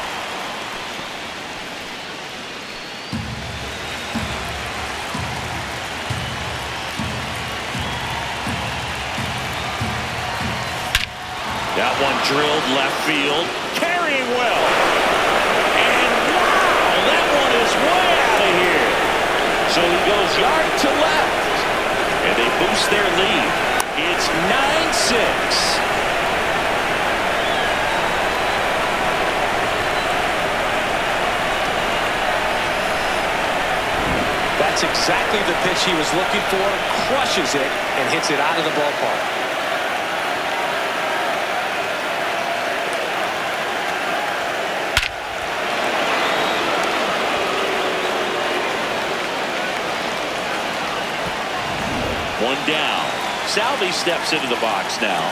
That one drilled left field. Carrying well. And wow, that one is way out of here. So he goes yard to left. And they boost their lead. It's 9-6. That's exactly the pitch he was looking for. Crushes it and hits it out of the ballpark. One down. Salvi steps into the box now.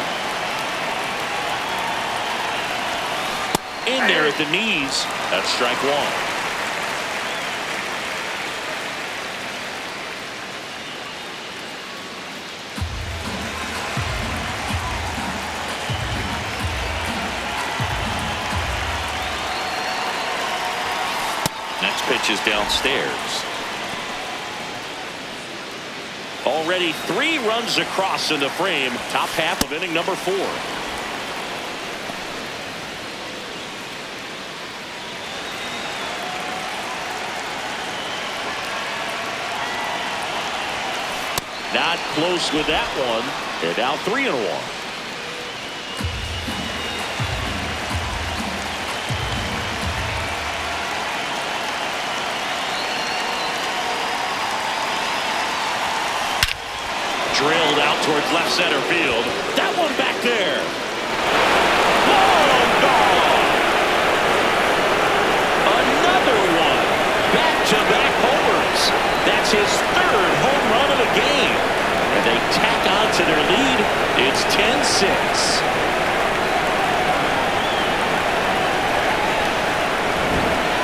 In there at the knees. That's strike one. Next pitch is downstairs. Already 3 runs across in the frame. Top half of inning number 4. Not close with that one. They're now 3-1. Drilled out towards left center field. That one back there. Long gone. Another one. Back-to-back homers. That's his 3rd home run of the game. And they tack on to their lead. It's 10-6.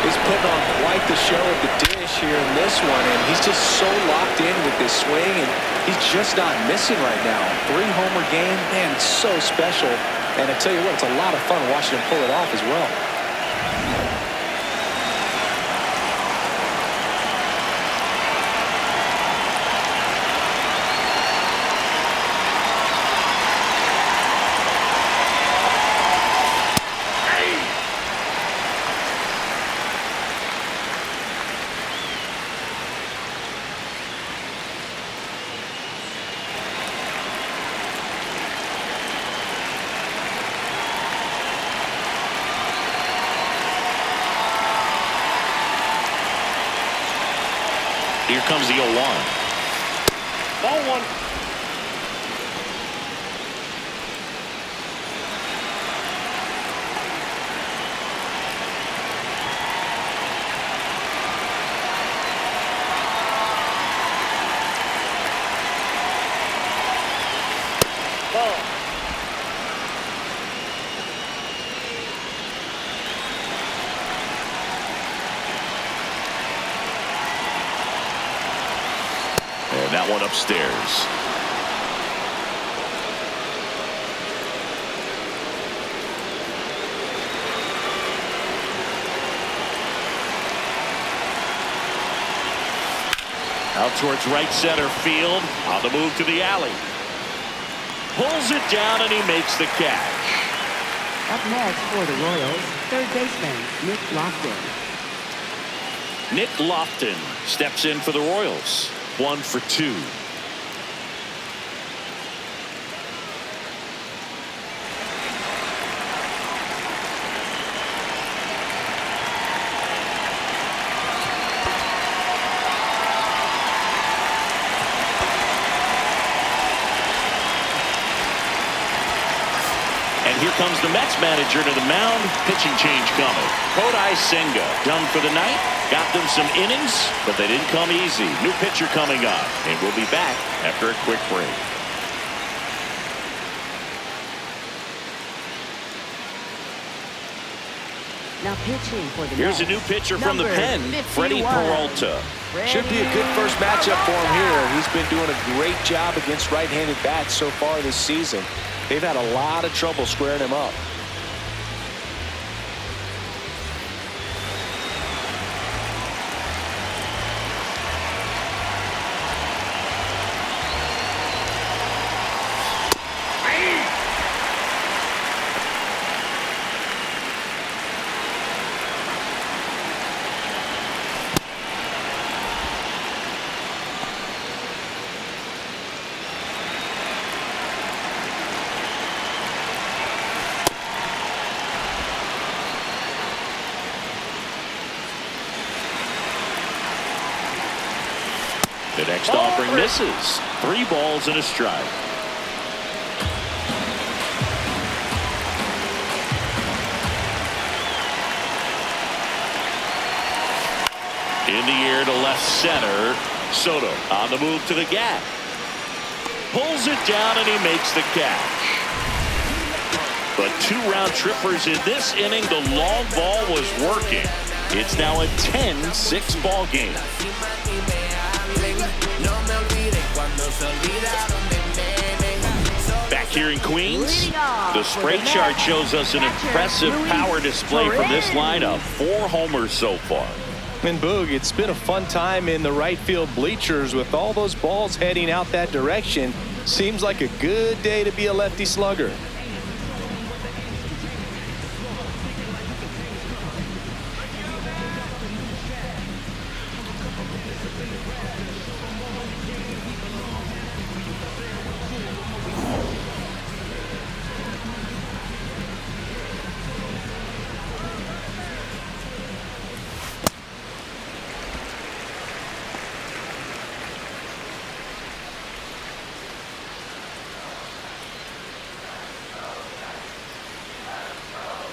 He's putting on quite the show at the dish here in this one, and he's just so locked in with this swing, and he's just not missing right now. 3-homer game, man, it's so special. And I tell you what, it's a lot of fun watching him pull it off as well. Here comes the 0-1. Ball one. Ball. And that one upstairs. Out towards right center field. On the move to the alley. Pulls it down and he makes the catch. Up next for the Royals, 3rd baseman Nick Lofton. Nick Lofton steps in for the Royals. 1 for 2. And here comes the Mets manager to the mound. Pitching change coming. Kodai Senga done for the night. Got them some innings, but they didn't come easy. New pitcher coming up, and we'll be back after a quick break. Now pitching for the Here's Mets, a new pitcher from the pen, 51. Freddie Peralta. Should be a good first matchup for him here. He's been doing a great job against right-handed bats so far this season. They've had a lot of trouble squaring him up. The next offering misses. 3 balls and a strike. In the air to left center. Soto on the move to the gap. Pulls it down and he makes the catch. But 2 round trippers in this inning. The long ball was working. It's now a 10-6 ball game. Back here in Queens, the spray chart shows us an impressive power display from this lineup. 4 homers so far. And Boog, it's been a fun time in the right field bleachers with all those balls heading out that direction. Seems like a good day to be a lefty slugger.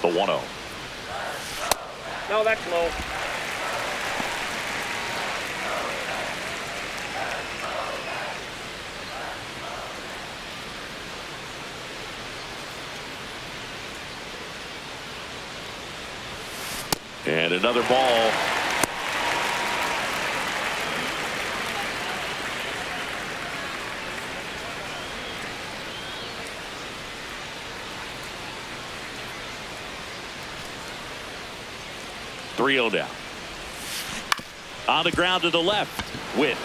The 1-0. No, that's low. And another ball. Three-0 down. On the ground to the left. Witt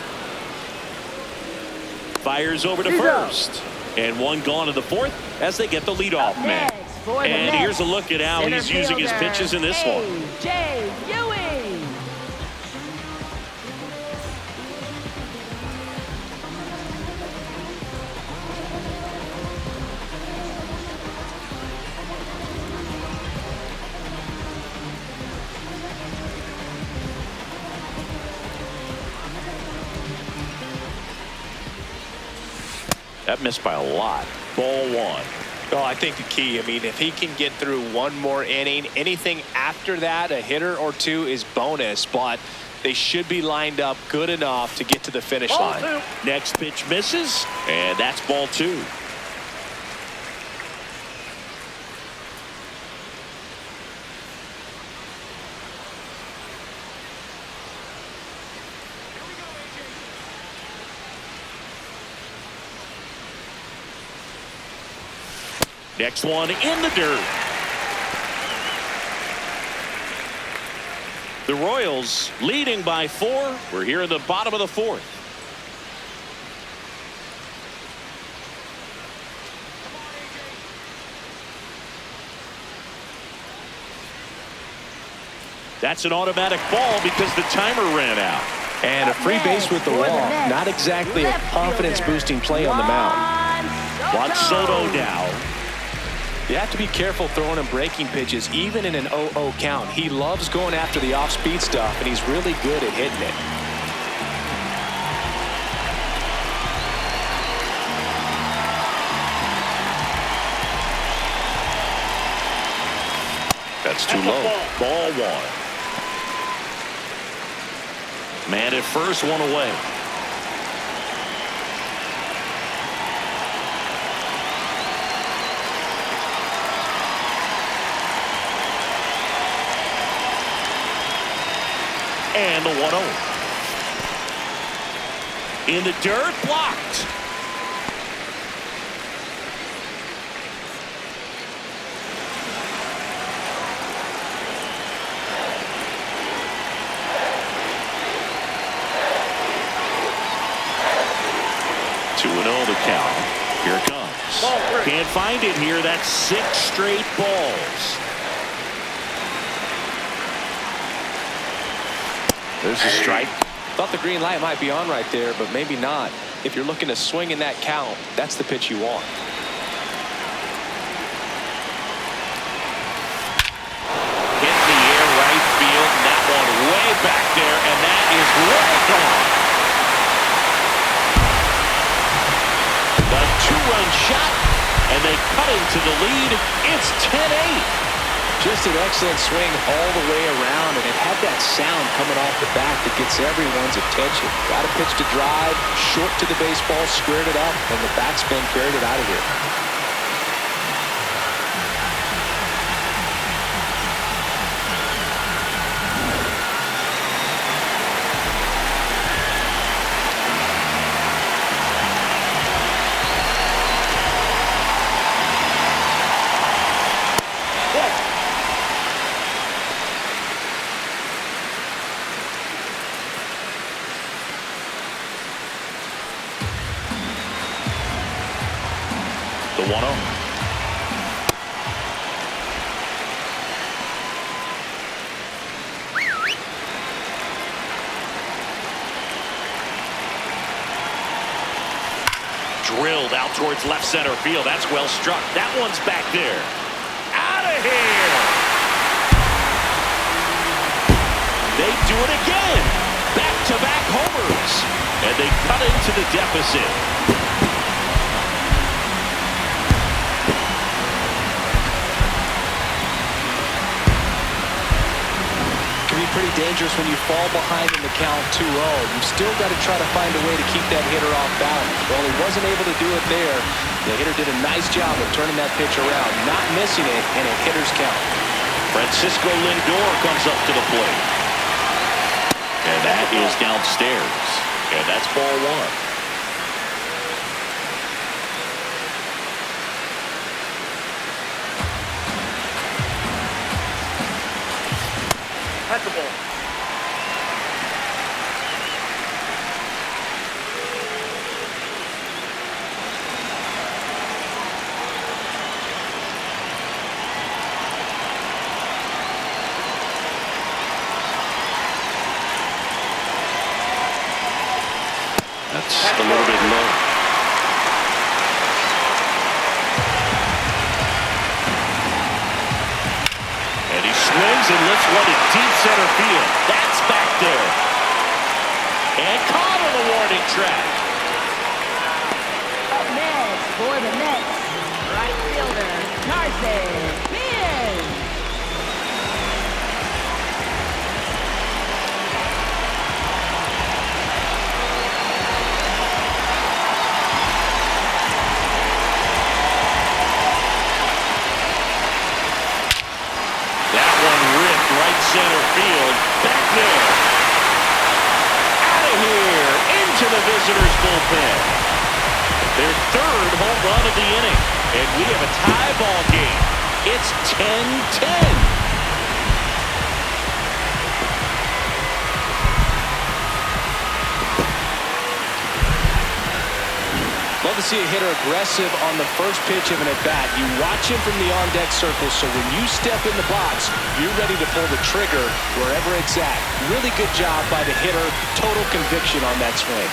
fires over to first. And 1 gone in the 4th as they get the leadoff man. And here's a look at how he's using his pitches in this one. J. Ewing. That missed by a lot. Ball 1. Well, I think the key, I mean, if he can get through 1 more inning, anything after that, a hitter or 2 is bonus, but they should be lined up good enough to get to the finish line. 2. Next pitch misses, and that's ball 2. Next one in the dirt. The Royals leading by 4. We're here in the bottom of the 4th. That's an automatic ball because the timer ran out. And a free base with the walk. Not exactly a confidence-boosting play on the mound. Watch Soto now. You have to be careful throwing him breaking pitches, even in an 0-0 count. He loves going after the off-speed stuff, and he's really good at hitting it. That's too low. Ball 1. Man at first, 1 away. And the 1-0. In the dirt, blocked. 2-0 the count. Here it comes. Can't find it here. That's 6 straight balls. There's a strike. Thought the green light might be on right there, but maybe not. If you're looking to swing in that count, that's the pitch you want. Hit in the air right field, and that one way back there, and that is way gone. The 2-run shot, and they cut into the lead. It's 10-8. Just an excellent swing all the way around, and it had that sound coming off the bat that gets everyone's attention. Got a pitch to drive, short to the baseball, squared it up, and the backspin carried it out of here. The 1-0. Drilled out towards left center field. That's well struck. That one's back there. Out of here. They do it again. Back-to-back homers. And they cut into the deficit. Pretty dangerous when you fall behind in the count 2-0. You've still got to try to find a way to keep that hitter off balance. Well, he wasn't able to do it there. The hitter did a nice job of turning that pitch around, not missing it in a hitter's count. Francisco Lindor comes up to the plate. And that is downstairs. And that's ball 1. That's the ball. That's a little bit low. And he swings and lifts one to deep center field. That's back there. And caught on the warning track. Up next for the Mets, right fielder, Carson Meehan. Right center field, back there. Out of here, into the visitors' bullpen. Their 3rd home run of the inning. And we have a tie ball game. It's 10-10. Love to see a hitter aggressive on the first pitch of an at-bat. You watch him from the on-deck circle, so when you step in the box, you're ready to pull the trigger wherever it's at. Really good job by the hitter. Total conviction on that swing.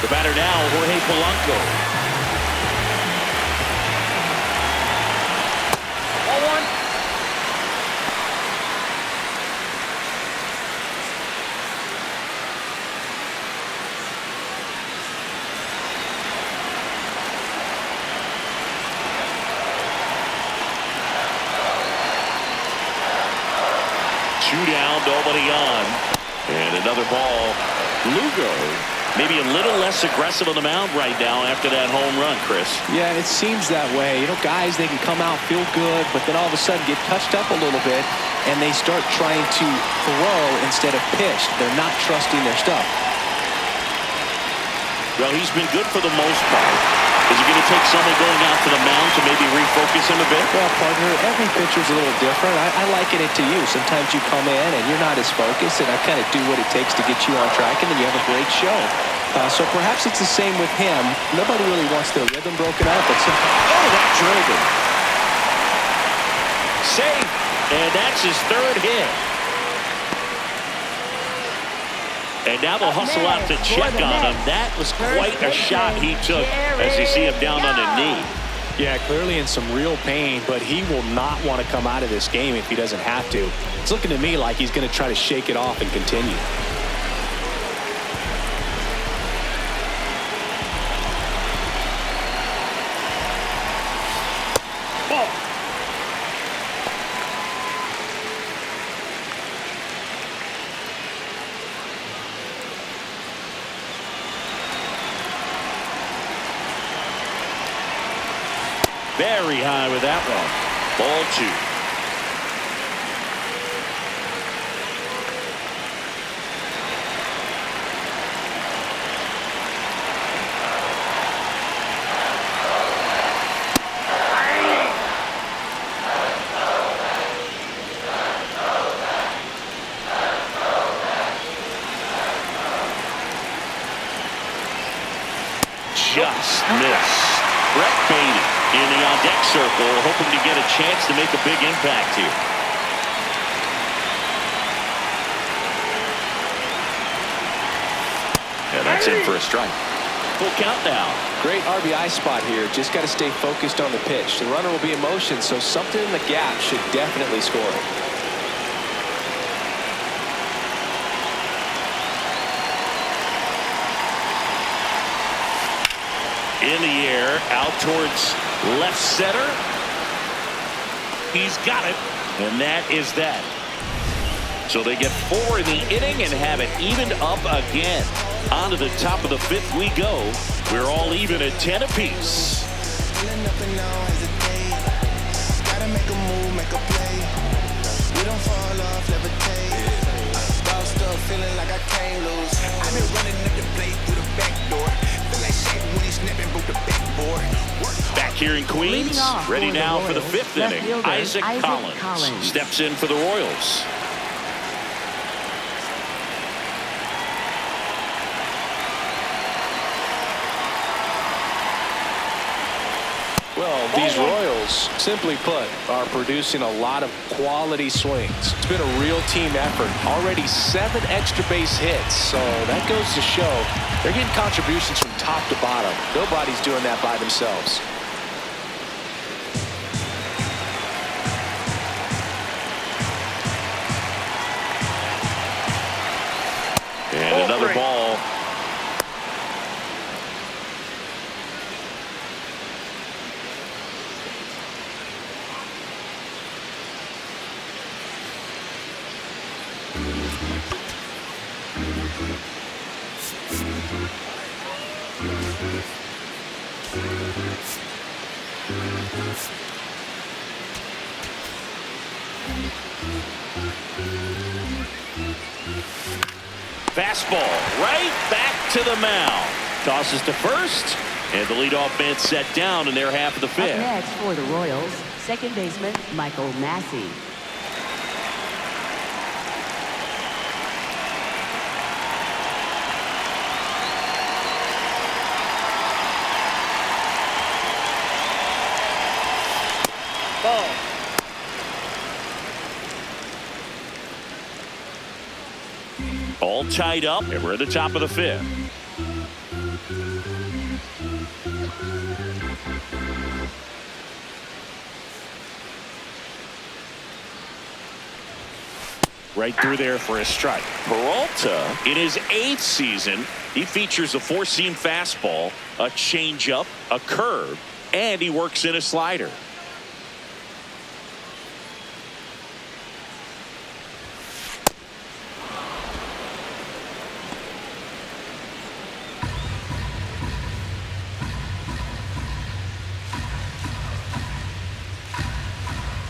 The batter now, Jorge Polanco. Ball 1. Two down, nobody on. And another ball. Lugo, maybe a little less aggressive on the mound right now after that home run, Chris. Yeah, it seems that way. You know, guys, they can come out, feel good, but then all of a sudden get touched up a little bit, and they start trying to throw instead of pitch. They're not trusting their stuff. Well, he's been good for the most part. Is he going to take someone going out to the mound to maybe refocus him a bit? Well, partner, every pitcher's a little different. I liken it to you. Sometimes you come in and you're not as focused, and I kind of do what it takes to get you on track, and then you have a great show. So perhaps it's the same with him. Nobody really wants their rhythm broken up, but oh, that drilled him. Safe, and that's his third hit. And now they'll hustle out to check on him. That was quite a shot he took as you see him down on a knee. Yeah, clearly in some real pain, but he will not want to come out of this game if he doesn't have to. It's looking to me like he's going to try to shake it off and continue. Very high with that one. Ball 2. Just missed. Brett Beatty in the on-deck circle, hoping to get a chance to make a big impact here. And that's in for a strike. Full count now. great RBI spot here. Just got to stay focused on the pitch. The runner will be in motion, so something in the gap should definitely score. In the air, out towards left center. He's got it, and that is that. So they get 4 in the inning and have it evened up again. On to the top of the 5th we go. We're all even at 10 apiece. Gotta make a move, make a play. We don't fall off, levitate. Bossed up, feeling like I can't lose. I've been running up the plate through the back door. Feel like shit when he snapping, broke the backboard. Back here in Queens, ready now for the 5th inning. Isaac Collins steps in for the Royals. Well, these Royals, simply put, are producing a lot of quality swings. It's been a real team effort. Already 7 extra base hits, so that goes to show they're getting contributions from top to bottom. Nobody's doing that by themselves. And another ball. Fastball right back to the mound. Tosses to first, and the leadoff man set down in their half of the 5th. Up next for the Royals, second baseman Michael Massey. Ball. All tied up, and we're at the top of the 5th. Right through there for a strike. Peralta, in his 8th season, he features a 4-seam fastball, a changeup, a curve, and he works in a slider.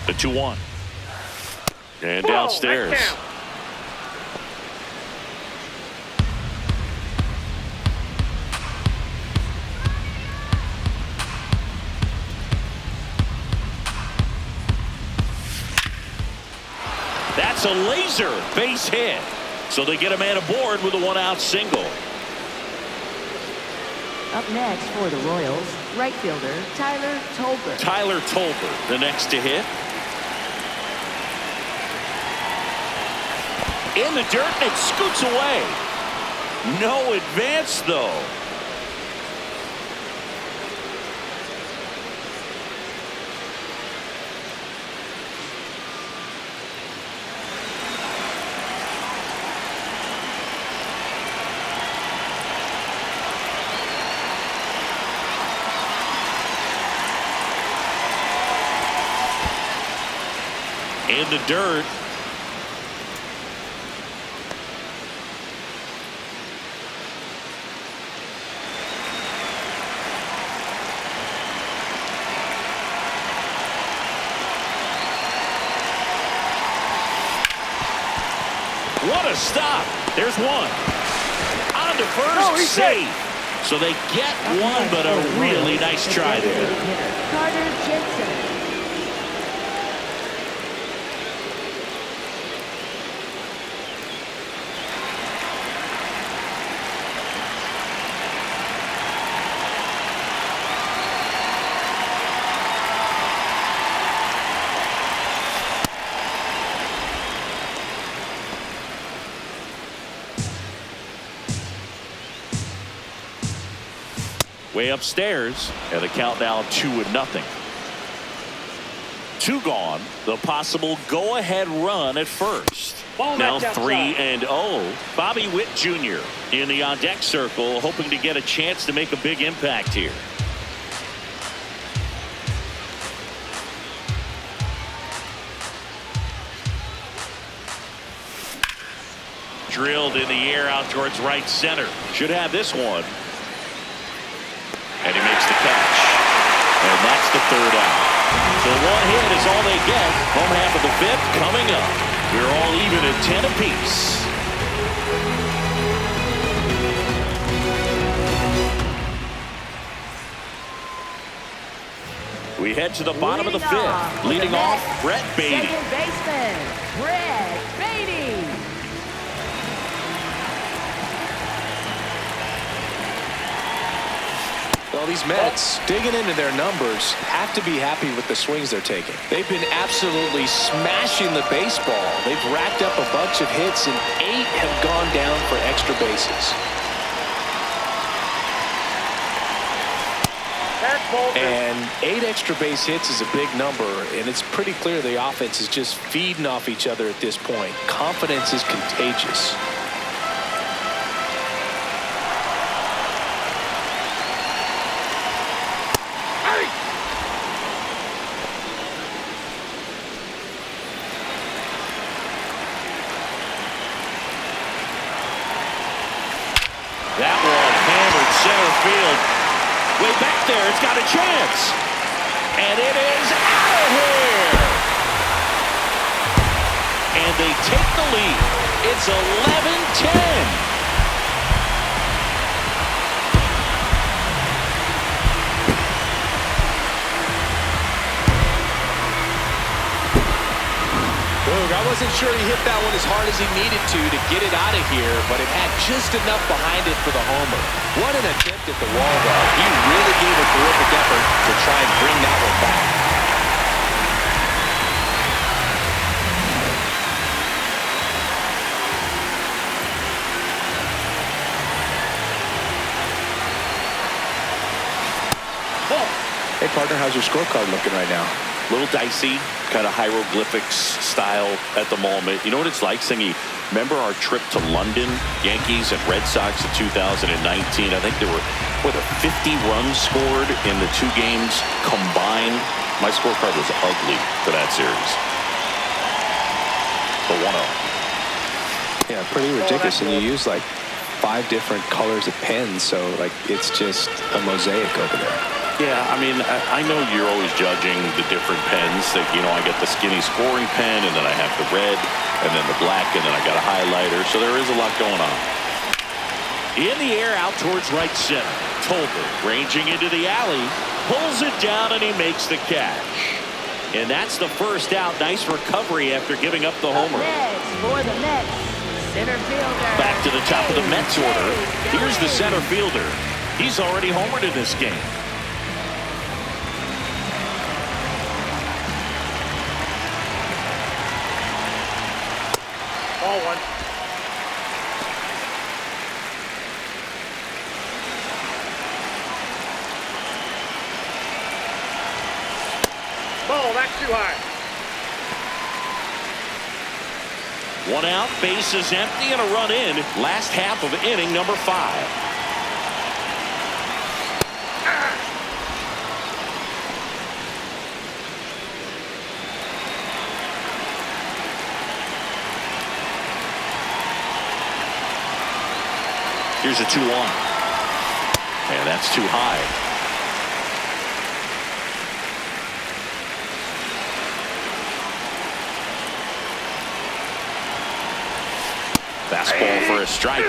The 2-1. And downstairs. That's a laser base hit. So they get a man aboard with a one-out single. Up next for the Royals, right fielder Tyler Tolbert. Tyler Tolbert, the next to hit. In the dirt, and it scoots away. No advance, though. In the dirt. What a stop. There's one. On to first, safe. So they get one, but a really nice try there. Carter Jensen. Way upstairs, and the count now 2-0. 2 gone. The possible go-ahead run at first. Now 3-0. Bobby Witt Jr. in the on-deck circle, hoping to get a chance to make a big impact here. Drilled in the air out towards right center. Should have this one. And he makes the catch. And that's the 3rd out. So 1 hit is all they get. Home half of the 5th coming up. We're all even at 10 apiece. We head to the bottom of the 5th. Leading off, Brett Beatty. Second baseman, Brett Beatty. Well, these Mets, digging into their numbers, have to be happy with the swings they're taking. They've been absolutely smashing the baseball. They've racked up a bunch of hits, and 8 have gone down for extra bases. And 8 extra base hits is a big number, and it's pretty clear the offense is just feeding off each other at this point. Confidence is contagious. That one hammered center field. Way back there, it's got a chance. And it is out of here. And they take the lead. It's 11-10. I wasn't sure he hit that one as hard as he needed to get it out of here, but it had just enough behind it for the homer. What an attempt at the wall, though. He really gave a terrific effort to try and bring that one back. Hey, partner, how's your scorecard looking right now? Little dicey, kind of hieroglyphics style at the moment. You know what it's like, Sengi? Remember our trip to London, Yankees and Red Sox in 2019? I think there were, 50 runs scored in the 2 games combined. My scorecard was ugly for that series. The 1-0. Yeah, pretty ridiculous. And you use like 5 different colors of pens, so like it's just a mosaic over there. Yeah, I mean, I know you're always judging the different pens. That, you know, I get the skinny scoring pen, and then I have the red, and then the black, and then I got a highlighter. So there is a lot going on. In the air, out towards right center. Tolbert ranging into the alley, pulls it down, and he makes the catch. And that's the first out. Nice recovery after giving up the homer. Next for the Mets, center fielder. Back to the top of the Mets order. Here's the center fielder. He's already homered in this game. Ball one. Ball, that's too high. One out, base is empty, and a run in. Last half of inning number 5. Here's a 2-1. And that's too high. Fastball for a strike.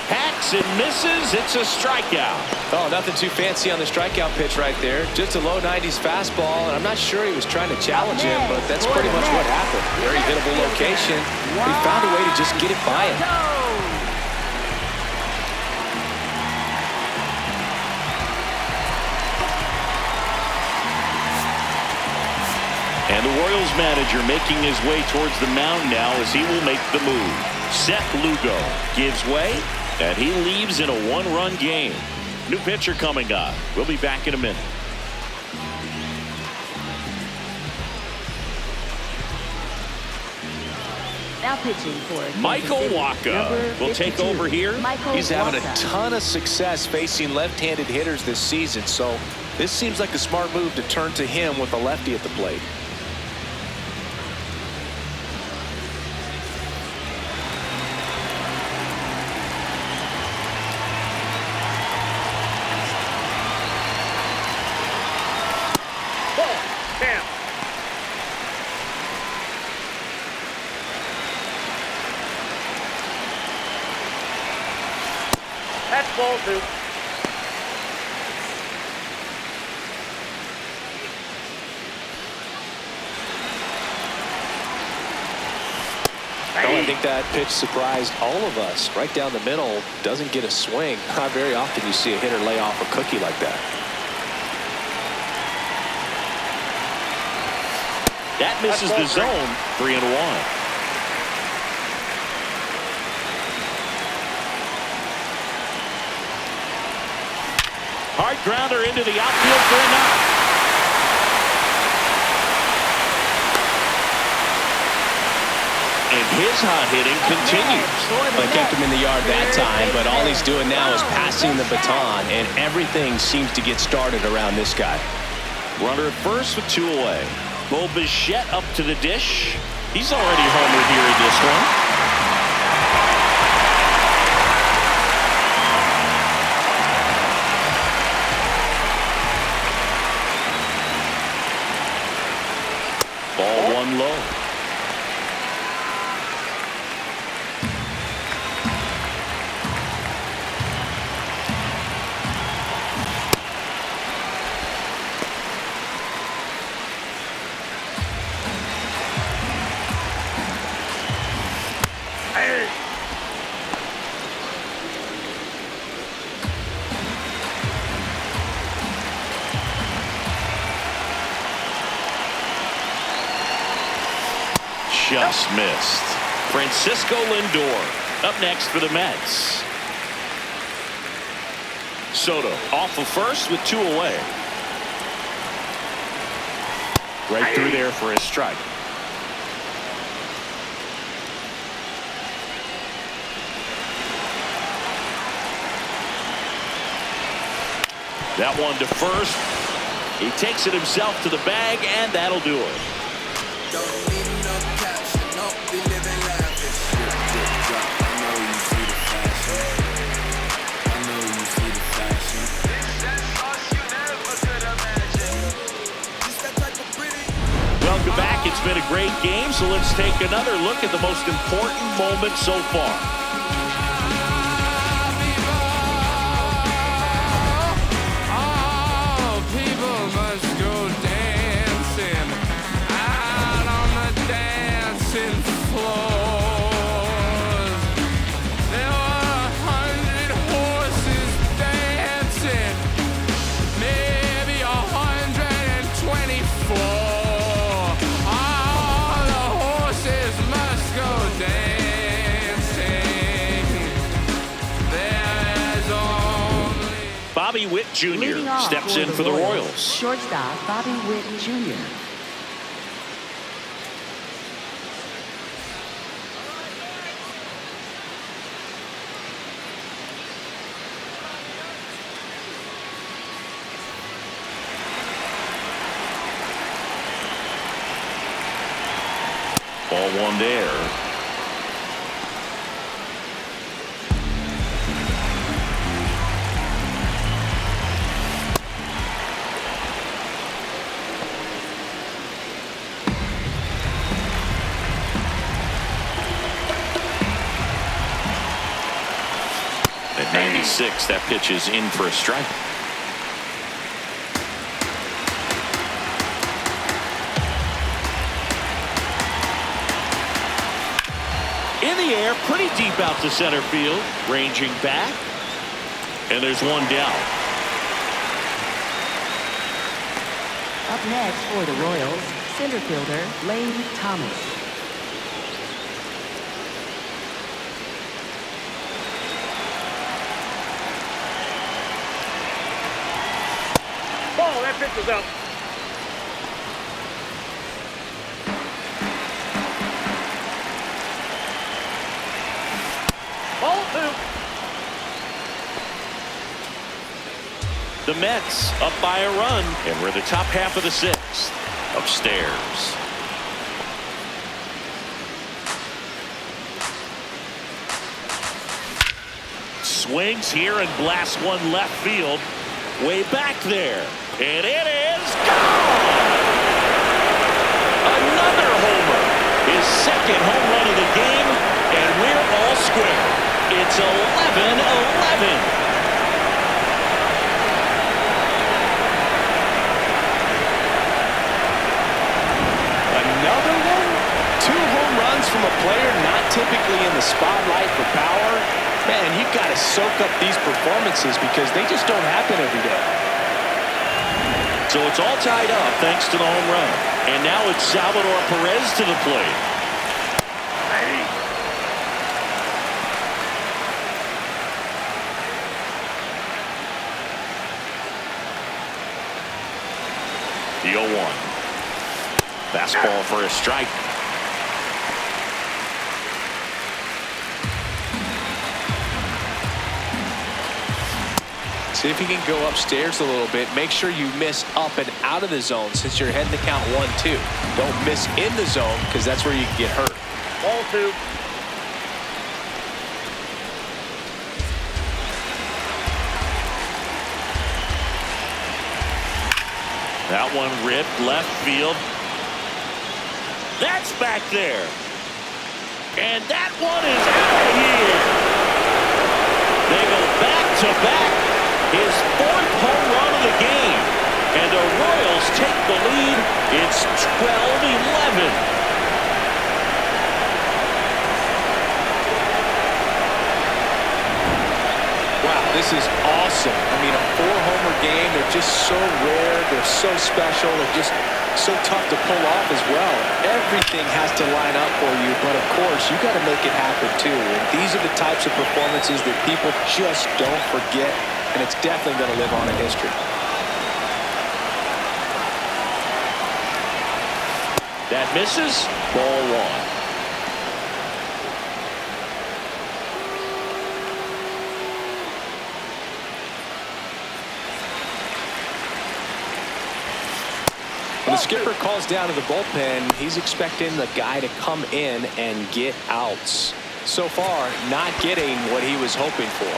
Hacks and misses. It's a strikeout. Oh, nothing too fancy on the strikeout pitch right there. Just a low 90s fastball, and I'm not sure he was trying to challenge him, but that's pretty much what happened. Very hittable location. He found a way to just get it by him. And the Royals manager making his way towards the mound now as he will make the move. Seth Lugo gives way, and he leaves in a 1-run game. New pitcher coming up. We'll be back in a minute. Now pitching for Michael Wacha will take over here. He's having a ton of success facing left-handed hitters this season, so this seems like a smart move to turn to him with a lefty at the plate. That's ball 2. Oh, I think that pitch surprised all of us. Right down the middle, doesn't get a swing. Not very often you see a hitter lay off a cookie like that. That misses the zone. 3-1. Hard grounder into the outfield for a knock. And his hot hitting continues. They kept him in the yard that time, but all he's doing now is passing the baton, and everything seems to get started around this guy. Runner at first with 2 away. Bo Bichette up to the dish. He's already homered here in this one. Ball 1 low. Just missed. Francisco Lindor up next for the Mets. Soto off of first with 2 away. Right through there for a strike. That one to first. He takes it himself to the bag, and that'll do it. Welcome back. It's been a great game, so let's take another look at the most important moment so far. Witt Jr. Leading off steps in for the Royals. Shortstop Bobby Witt Jr. Ball one there. At 96, that pitch is in for a strike. In the air, pretty deep out to center field, ranging back, and there's one down. Up next for the Royals, center fielder Lane Thomas. Ball, that pitch was up. Ball two. The Mets up by a run, and we're the top half of the sixth. Upstairs. Swings here and blasts one left field. Way back there. And it is gone! Another homer. His second home run of the game, and we're all square. It's 11-11. Another one? 2 home runs from a player not typically in the spotlight for power. Man, you've got to soak up these performances because they just don't happen every day. So it's all tied up thanks to the home run. And now it's Salvador Perez to the plate. The 0-1. Fastball for a strike. See if you can go upstairs a little bit. Make sure you miss up and out of the zone since you're heading to count 1-2. Don't miss in the zone because that's where you can get hurt. Ball two. That one ripped left field. That's back there. And that one is out of here. They go back to back. His 4th home run of the game. And the Royals take the lead. It's 12-11. Wow, this is awesome. I mean, a 4-homer game. They're just so rare. They're so special. They're just so tough to pull off as well. Everything has to line up for you, but of course, you got to make it happen too. And these are the types of performances that people just don't forget, and it's definitely going to live on in history. That misses. Ball 1. When the skipper calls down to the bullpen, he's expecting the guy to come in and get outs. So far, not getting what he was hoping for.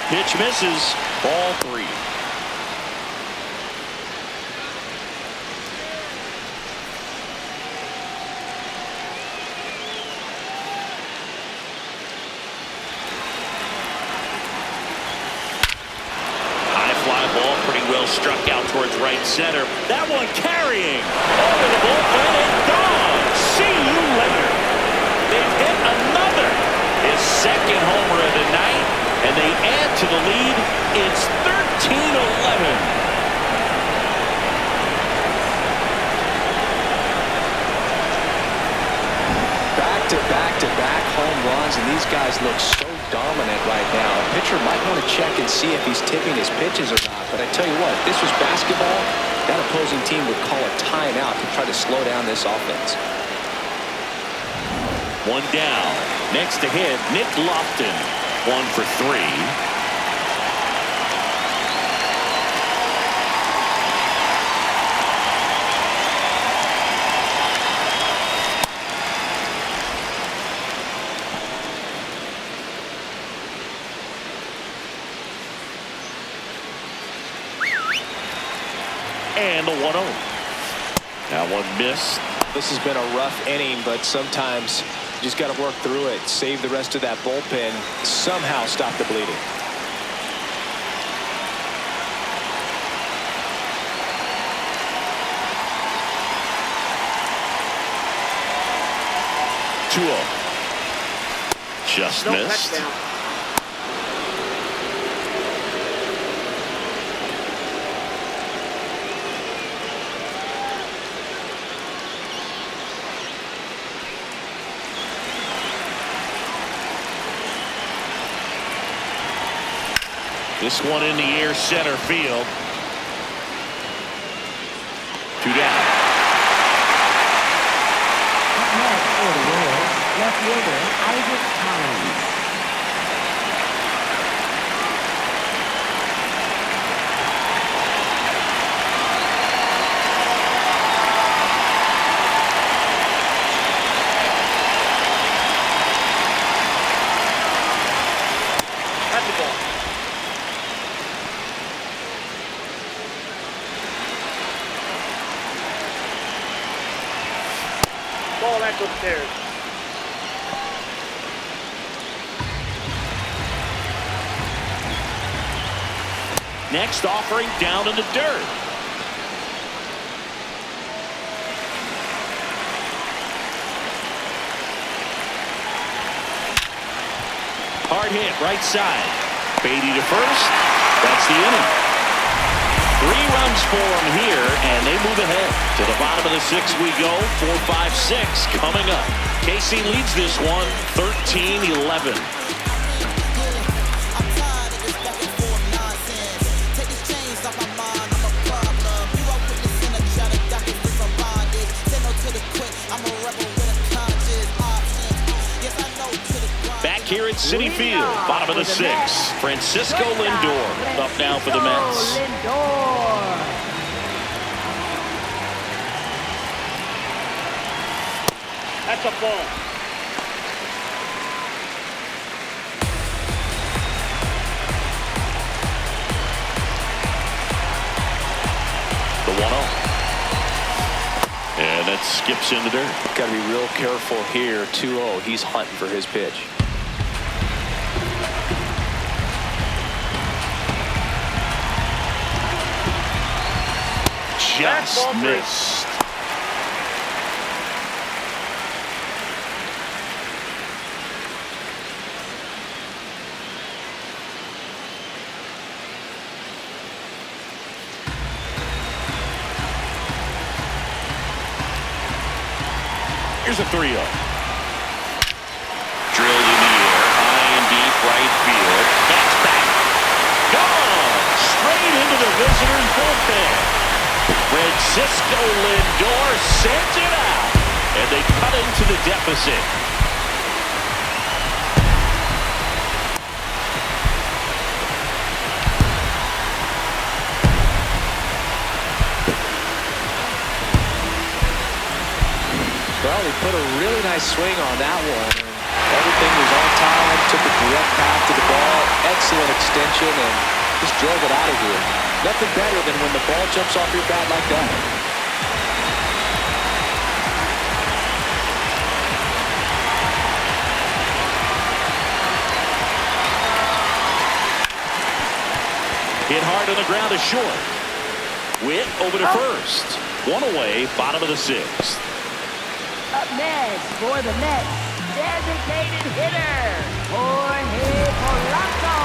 Pitch misses. Ball 3. Struck out towards right center. That one carrying over the bullpen and gone. See you later. They've hit another. His 2nd homer of the night, and they add to the lead. It's 13-11. innings, and these guys look so dominant right now. A pitcher might want to check and see if he's tipping his pitches or not. But I tell you what, if this was basketball, that opposing team would call a timeout to try to slow down this offense. One down. Next to hit, Nick Lofton. 1 for 3. And the 1-0. That one missed. This has been a rough inning, but sometimes you just got to work through it, save the rest of that bullpen, somehow stop the bleeding. Just missed. Touchdown. This one in the air, center field. 2 down. Up next for the Royals, left fielder Isaac Collins. That's the ball. Ball that's upstairs. Next offering down in the dirt. Hard hit right side. Beatty to first. That's the inning. 3 runs for them here, and they move ahead. To the bottom of the 6th we go. 4-5-6 coming up. KC leads this one 13-11. Back here at Citi Field, bottom of the 6th. Francisco Lindor up now for the Mets. That's a ball. The 1-0. And that skips in the dirt. Got to be real careful here. 2-0. He's hunting for his pitch. Just missed. Here's a 3-0. Drilled in the air, high and deep right field. That's back. Gone! Straight into the visitors' bullpen. Francisco Lindor sends it out. And they cut into the deficit. Well, he put a really nice swing on that one. Everything was on time, took a direct path to the ball, excellent extension, and just drove it out of here. Nothing better than when the ball jumps off your bat like that. Hit hard on the ground is short. Witt over to first. 1 away, bottom of the 6th. Up next for the Mets, designated hitter, Jorge Polanco.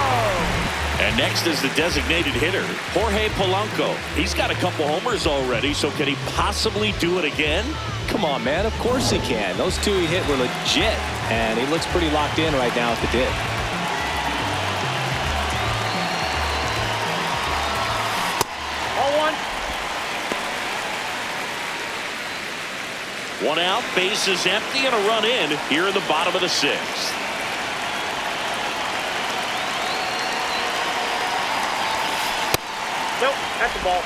And next is the designated hitter, Jorge Polanco. He's got a couple homers already, so can he possibly do it again? Come on, man. Of course he can. Those two he hit were legit, and he looks pretty locked in right now at the dig. One out, bases empty, and a run in here in the bottom of the sixth. Nope, that's the ball.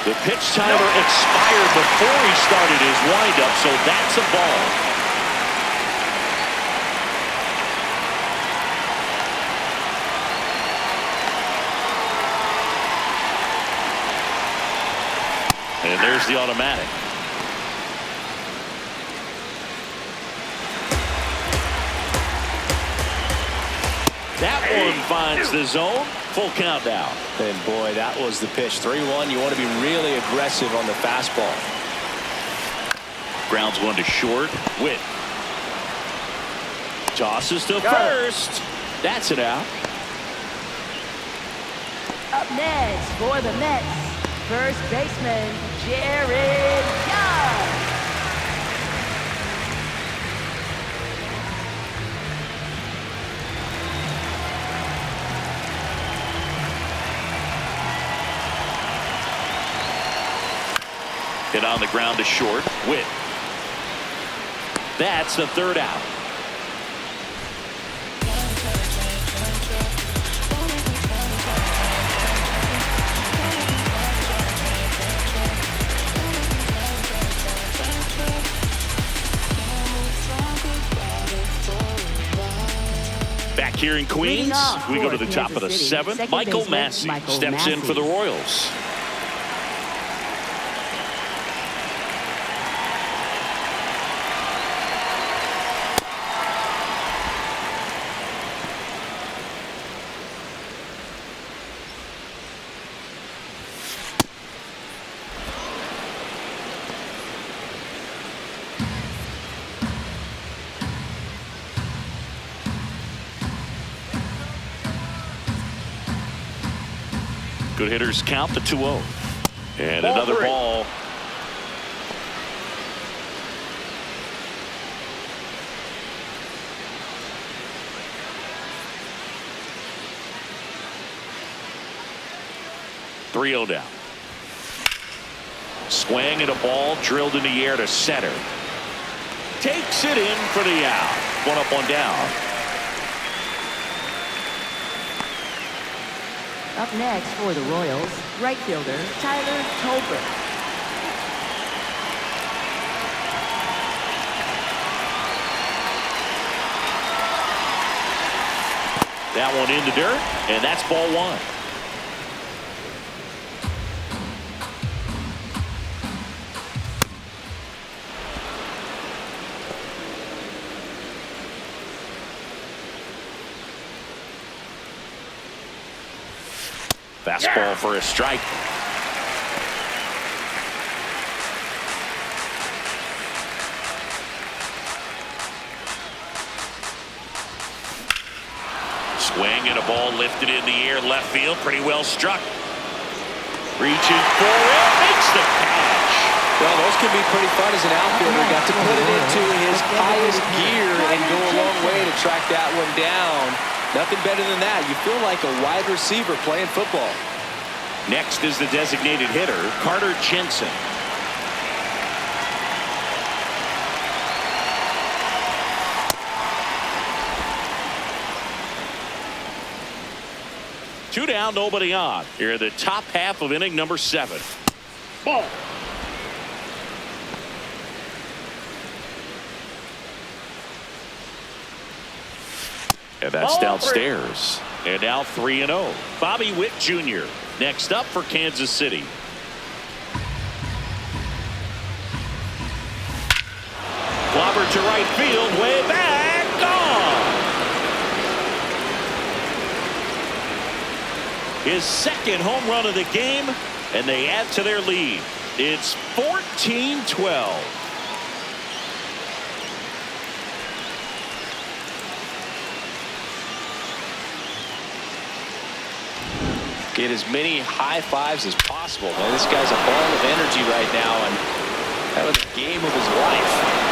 The pitch timer expired before he started his windup, so that's a ball. And there's the automatic. That one finds the zone. Full count now. And boy, that was the pitch. 3-1. You want to be really aggressive on the fastball. Ground's going to short. Witt tosses to first. That's it out. Up next for the Mets, first baseman, Jared Young. Hit on the ground to short. Witt. That's the third out. Back here in Queens, we go to the top of the seventh. Michael Massey steps in for the Royals. Good hitters count the 2-0. And another ball. .3-0 down. Swing and a ball drilled in the air to center. Takes it in for the out. One up, one down. Up next for the Royals, right fielder Tyler Tolbert. That one in the dirt, and that's ball one. Fastball for a strike. Swing and a ball lifted in the air, left field, pretty well struck. Reaching for it, makes the catch. Well, those can be pretty fun as an outfielder. Got to put it into his highest gear and go a long way to track that one down. Nothing better than that. You feel like a wide receiver playing football. Next is the designated hitter, Carter Jensen. Two down, nobody on. Here at the top half of inning number 7. Ball. And that's downstairs. And now 3-0. Bobby Witt Jr. next up for Kansas City. Clobber to right field, way back, gone. his second home run of the game, and they add to their lead. It's 14-12. Get as many high fives as possible, man. This guy's a ball of energy right now, and that was the game of his life.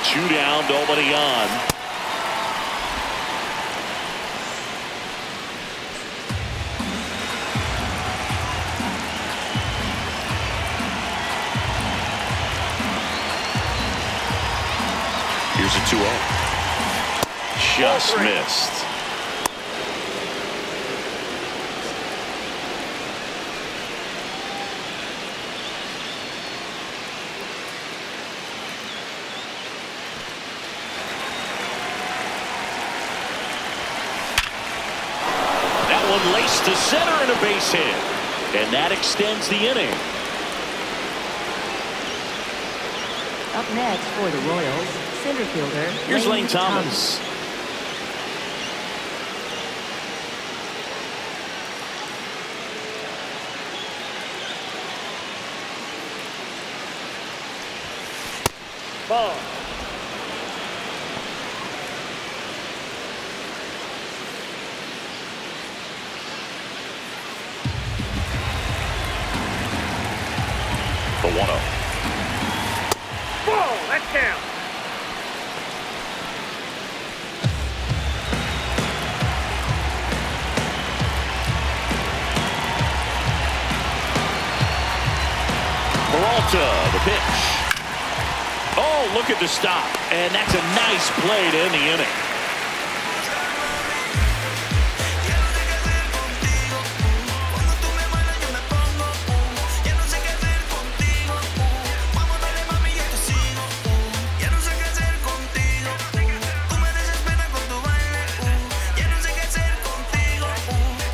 Two down, nobody on. Here's a 2-0. Just missed. Laced to center and a base hit, and that extends the inning. Up next for the Royals, center fielder Here's Lane Thomas. Ball. The 1-0. Ball. That's down. Peralta, the pitch. Oh, look at the stop. And that's a nice play to end the inning.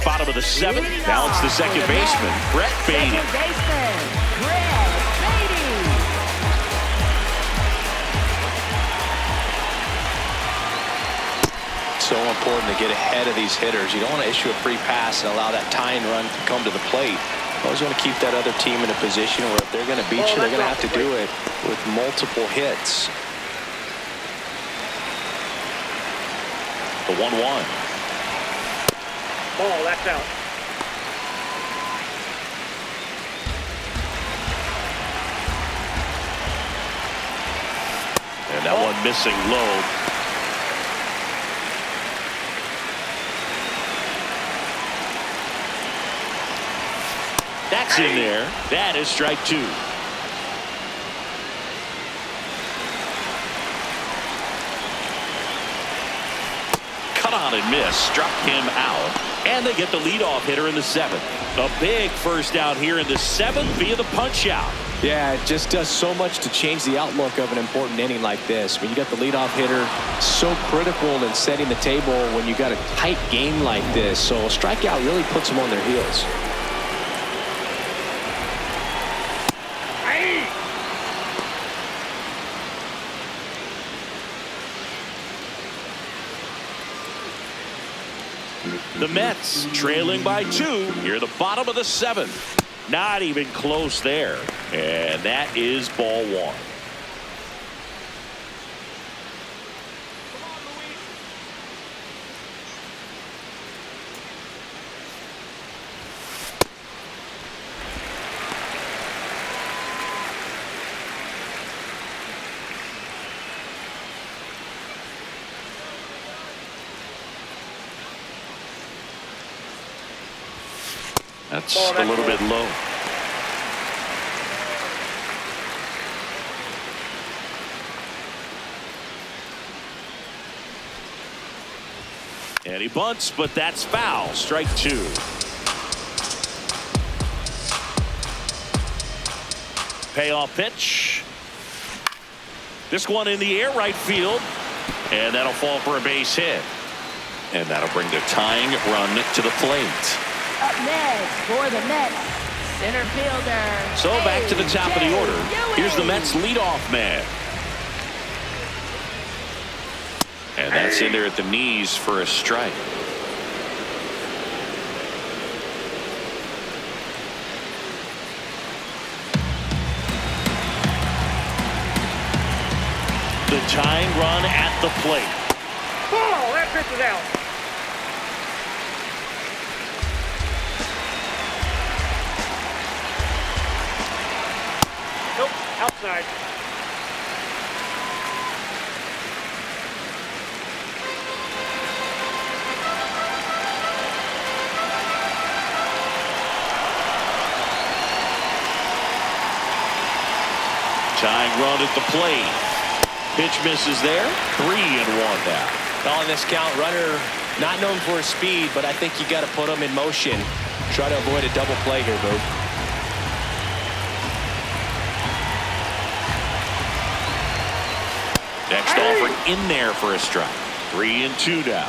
Bottom of the seventh. Now it's the second baseman, Brett Beatty. Second baseman, Brett Beatty. So important to get ahead of these hitters. You don't want to issue a free pass and allow that tying run to come to the plate. You always want to keep that other team in a position where if they're going to beat you, they're going to have to do it with multiple hits. The 1-1. Ball. That's out. And that one missing low. That's in there. That is strike two. Cut on and miss. Struck him out. And they get the leadoff hitter in the seventh. A big first down here in the seventh via the punch out. Yeah, it just does so much to change the outlook of an important inning like this. When you got the leadoff hitter, so critical in setting the table when you got a tight game like this. So a strikeout really puts them on their heels. The Mets trailing by 2 near the bottom of the seventh. Not even close there. And that is ball one. That's a little bit low. And he bunts, but that's foul. Strike two. payoff pitch. This one in the air right field. And that'll fall for a base hit. And that'll bring the tying run to the plate. Up next for the Mets, center fielder. So back to the top of the order. Here's the Mets leadoff man. And that's in there at the knees for a strike. The tying run at the plate. Oh, that pitch is out. Nope, outside. Tying run at the plate. Pitch misses there. 3-1 now. On this count, runner not known for his speed, but I think you got to put him in motion. Try to avoid a double play here, Boog. Next offering in there for a strike. 3-2 now.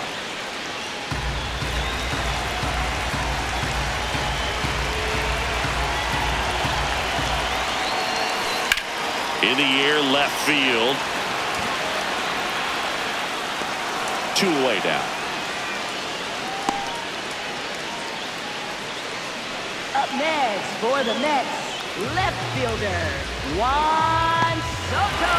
In the air, left field. 2 away now. Up next for the Mets, left fielder, Juan Soto.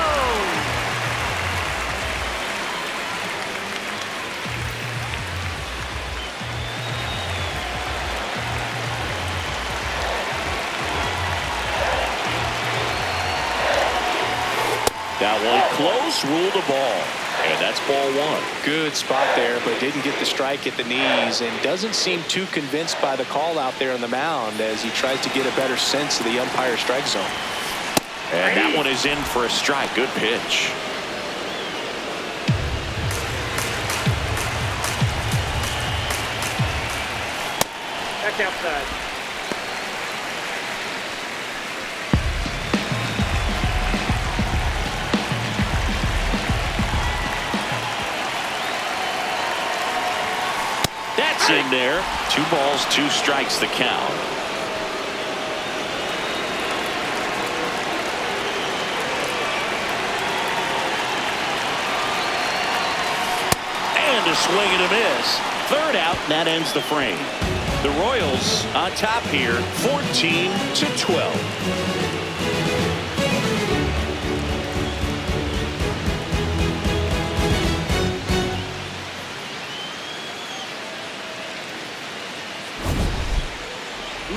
That one close, ruled a ball. And that's ball 1. Good spot there, but didn't get the strike at the knees and doesn't seem too convinced by the call out there on the mound as he tries to get a better sense of the umpire strike zone. And that one is in for a strike. Good pitch. That's outside. That's in there. 2 balls, 2 strikes the count. And a swing and a miss. 3rd out, and that ends the frame. The Royals on top here, 14-12.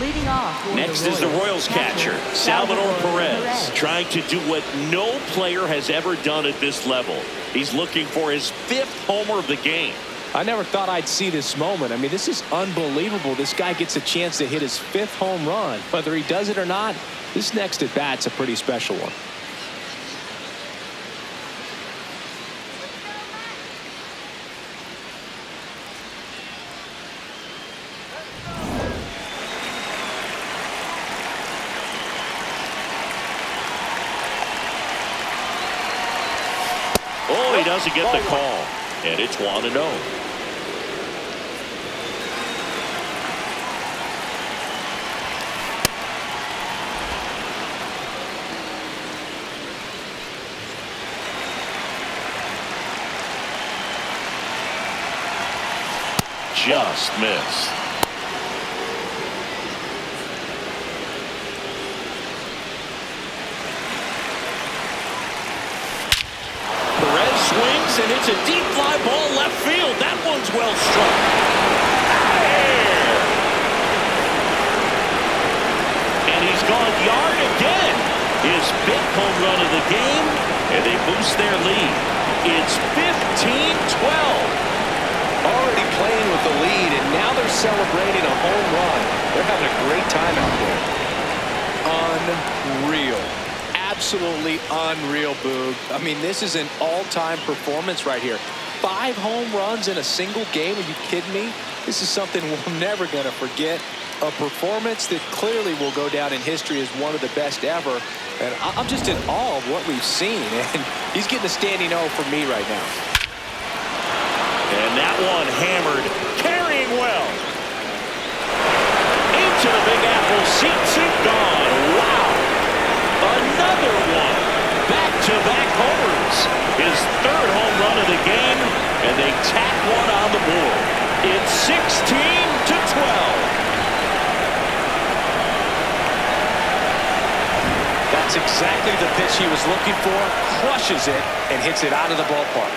Leading off. Next is the Royals catcher, Salvador Perez, trying to do what no player has ever done at this level. He's looking for his 5th homer of the game. I never thought I'd see this moment. I mean, this is unbelievable. This guy gets a chance to hit his 5th home run. Whether he does it or not, this next at bat's a pretty special one. Oh, he doesn't get the call, and it's 1-0. Just missed. Swings, and it's a deep fly ball left field. That one's well struck. And he's gone yard again. His 5th home run of the game, and they boost their lead. It's 15-12. Already playing with the lead, and now they're celebrating a home run. They're having a great time out there. Unreal. Absolutely unreal, Boog. I mean, this is an all-time performance right here. 5 home runs in a single game. Are you kidding me? This is something we're never going to forget. A performance that clearly will go down in history as one of the best ever. And I'm just in awe of what we've seen. And he's getting a standing O for me right now. And that one hammered, carrying well. Into the Big Apple, seats it, gone. Wow. Another one. Back-to-back homers. His third home run of the game, and they tack one on the board. It's 16-12. That's exactly the pitch he was looking for. Crushes it and hits it out of the ballpark.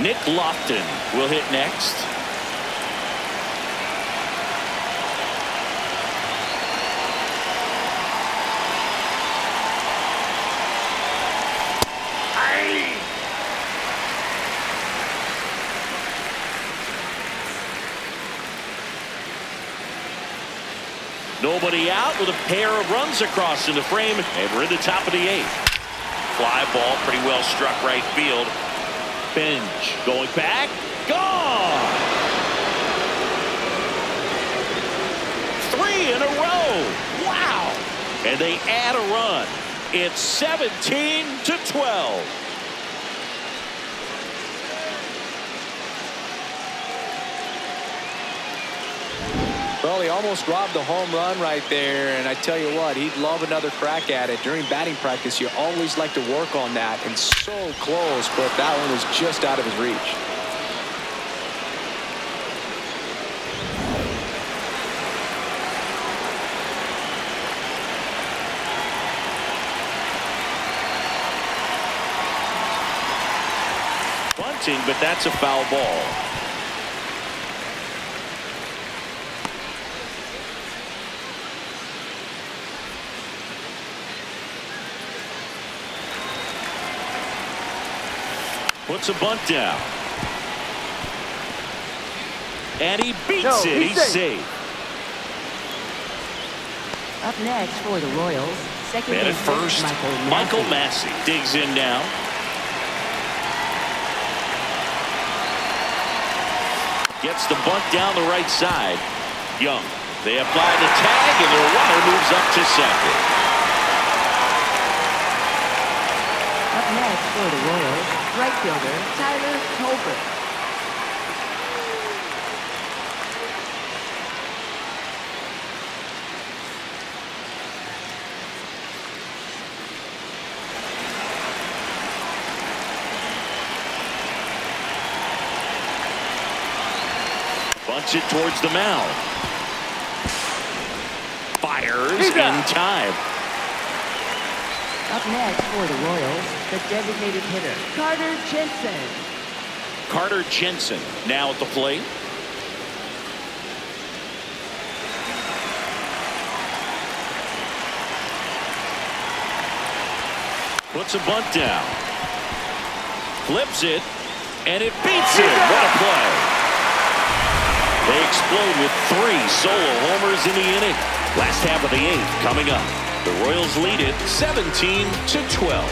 Nick Lofton will hit next. Nobody out with a pair of runs across in the frame, and we're in the top of the 8th. Fly ball pretty well struck right field. Bench going back, gone. 3 in a row. Wow. And they add a run. It's 17-12. Well, he almost robbed the home run right there, and I tell you what, he'd love another crack at it. During batting practice, you always like to work on that, and so close, but that one was just out of his reach. Bunting, but that's a foul ball. Puts a bunt down. And he beats it. He's safe. Up next for the Royals, second And at baseman first, Michael Massey digs in now. Gets the bunt down the right side. Young. They apply the tag, and their runner moves up to second. Up next for the Royals, right fielder Tyler Tolbert. Bunts it towards the mound. Fires in time. Up next for the Royals, the designated hitter, Carter Jensen. Carter Jensen now at the plate. Puts a bunt down. Flips it, and it beats it. What a play. They explode with 3 solo homers in the inning. Last half of the 8th coming up. The Royals lead it 17-12.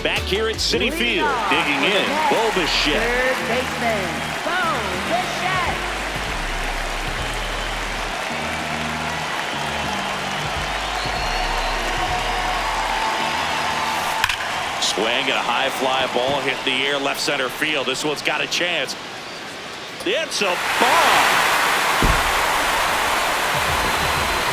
Back here at Citi Field, digging in, Bo Bichette. Third baseman, Bo Bichette. Swing and a high fly ball hit the air left center field. This one's got a chance. It's a bomb.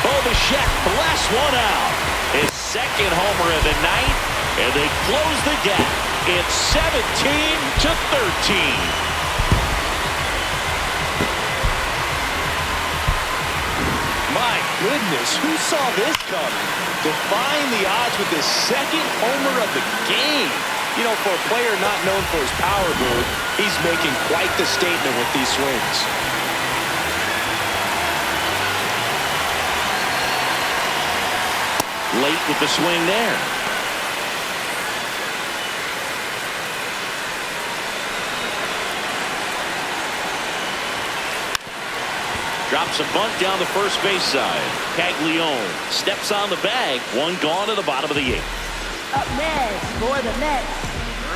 Bo Bichette blasts one out. His second homer of the night, and they close the gap. It's 17-13. My goodness, who saw this coming? Defying the odds with his second homer of the game. You know, for a player not known for his power move, he's making quite the statement with these swings. late with the swing there. Drops a bunt down the first base side. Caglione steps on the bag. One gone to the bottom of the 8th. Up next for the Mets,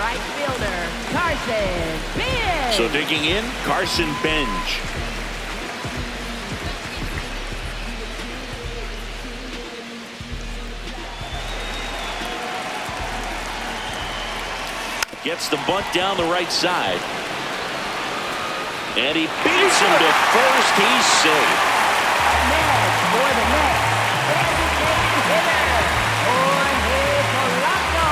right fielder, Carson Bench. So digging in, Carson Bench. Gets the bunt down the right side. And he beats him to first. He's safe. Next for the Mets, designated hitter, Jorge Polanco.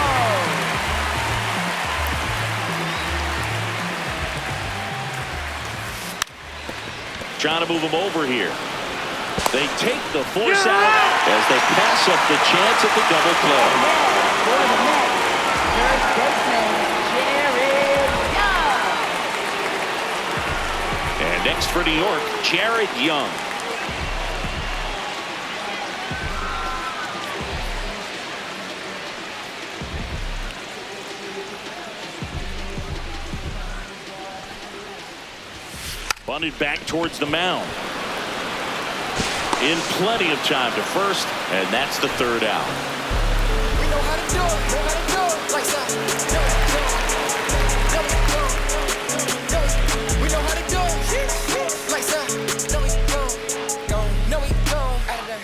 Trying to move him over here. They take the force out as they pass up the chance at the double play. Next for the Mets, first baseman, Jared Young. And next for New York, Jared Young. Bunted back towards the mound. In plenty of time to first, and that's the 3rd out. We know how to do it, know how to do it, like that. We know how to do it, like that. No, we don't, no, we don't. Out of there.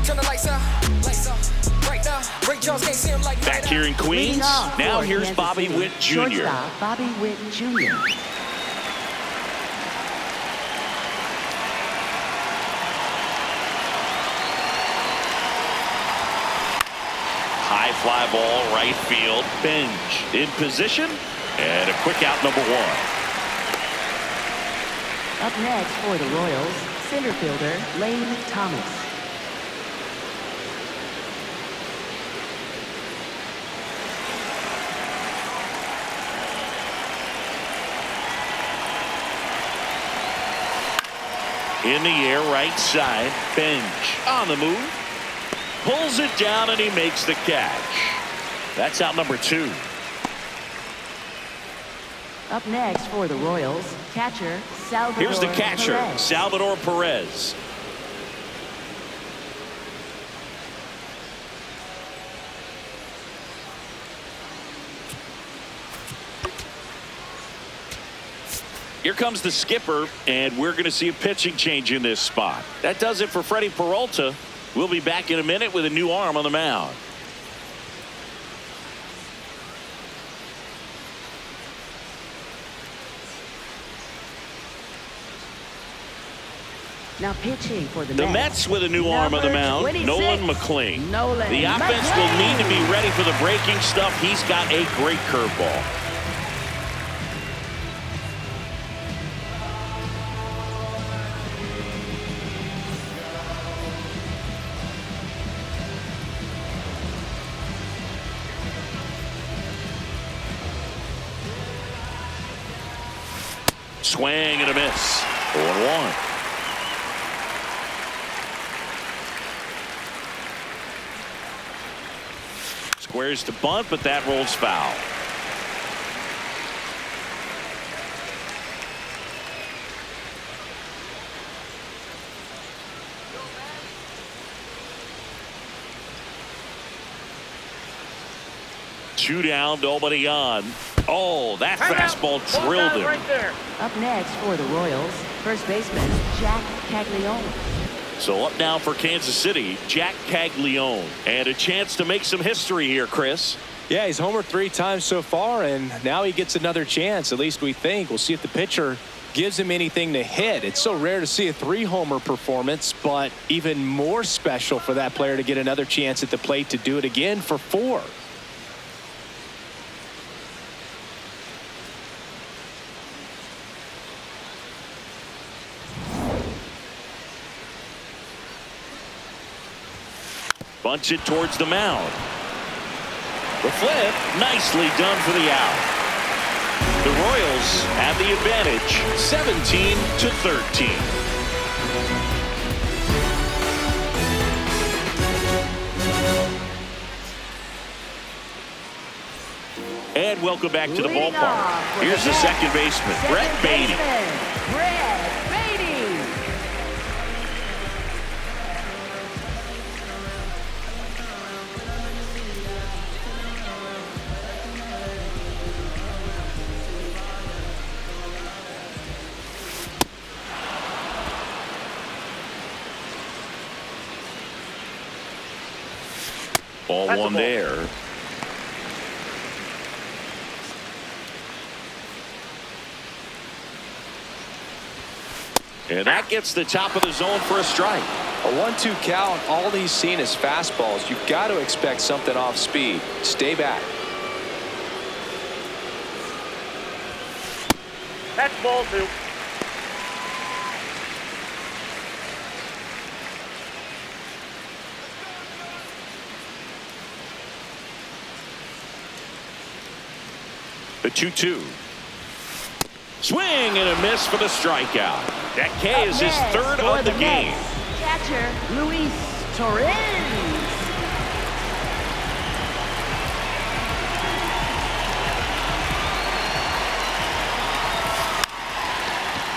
Turn the lights out, right now. Ray Charles can't see him like back here in Queens. Now here's Bobby Witt Jr. Shortstop Bobby Witt Jr. High fly ball, right field. Bench in position, and a quick out, number 1. Up next for the Royals, center fielder Lane Thomas. In the air, right side. Bench on the move. Pulls it down, and he makes the catch. That's out, number 2. Up next for the Royals, catcher Salvador Here's the catcher, Perez. Salvador Perez. Here comes the skipper, and we're going to see a pitching change in this spot. That does it for Freddie Peralta. We'll be back in a minute with a new arm on the mound. Now pitching for the Mets with a new arm on the mound, 26, Nolan McLean. Nolan The offense McLean. will need to be ready for the breaking stuff. He's got a great curveball. Swing and a miss. 0-1. Squares to bunt, but that rolls foul. Two down, nobody on. Oh, that fastball drilled him. Right there. Up next for the Royals, first baseman Jack Caglione. So up now for Kansas City, Jack Caglione. And a chance to make some history here, Chris. Yeah, he's homered 3 times so far, and now he gets another chance, at least we think. We'll see if the pitcher gives him anything to hit. It's so rare to see a 3-homer performance, but even more special for that player to get another chance at the plate to do it again for 4. Bunts it towards the mound. The flip, nicely done for the out. The Royals have the advantage, 17-13. And welcome back to the Leading ballpark. off for Here's the second baseman, Brett Beatty. Brett Beatty. Ball That's a one ball. there. And that gets the top of the zone for a strike. A 1-2 count. All he's seen is fastballs. You've got to expect something off speed. Stay back. That's ball 2. The 2-2. Swing and a miss for the strikeout. That K is his third for of the game. Mets, catcher Luis Torres.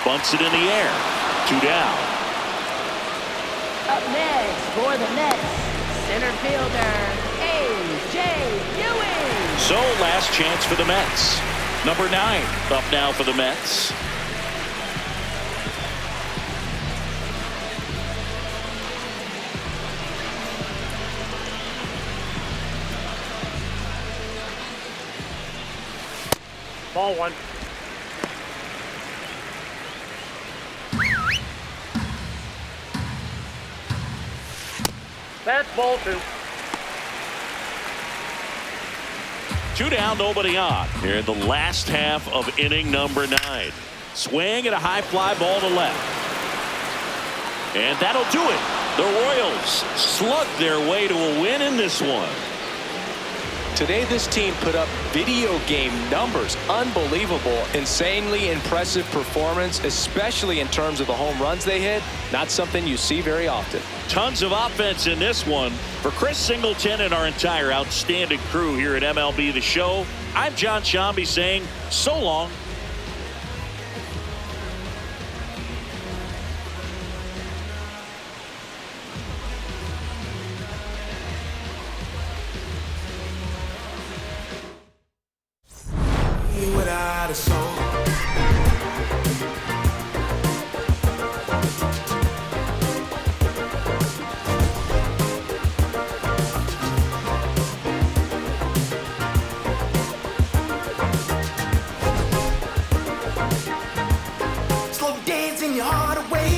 Bunts it in the air. 2 down. Up next for the Mets, center fielder A.J. Ewing. So last chance for the Mets. Number 9 up now for the Mets. Ball 1. That's ball 2. 2 down, nobody on. Here in the last half of inning number 9. Swing and a high fly ball to left. And that'll do it. The Royals slug their way to a win in this one. Today this team put up video game numbers. Unbelievable, insanely impressive performance, especially in terms of the home runs they hit. Not something you see very often. Tons of offense in this one. For Chris Singleton and our entire outstanding crew here at MLB The Show, I'm John Shambi saying so long. Without a soul. Slow dancing your heart away.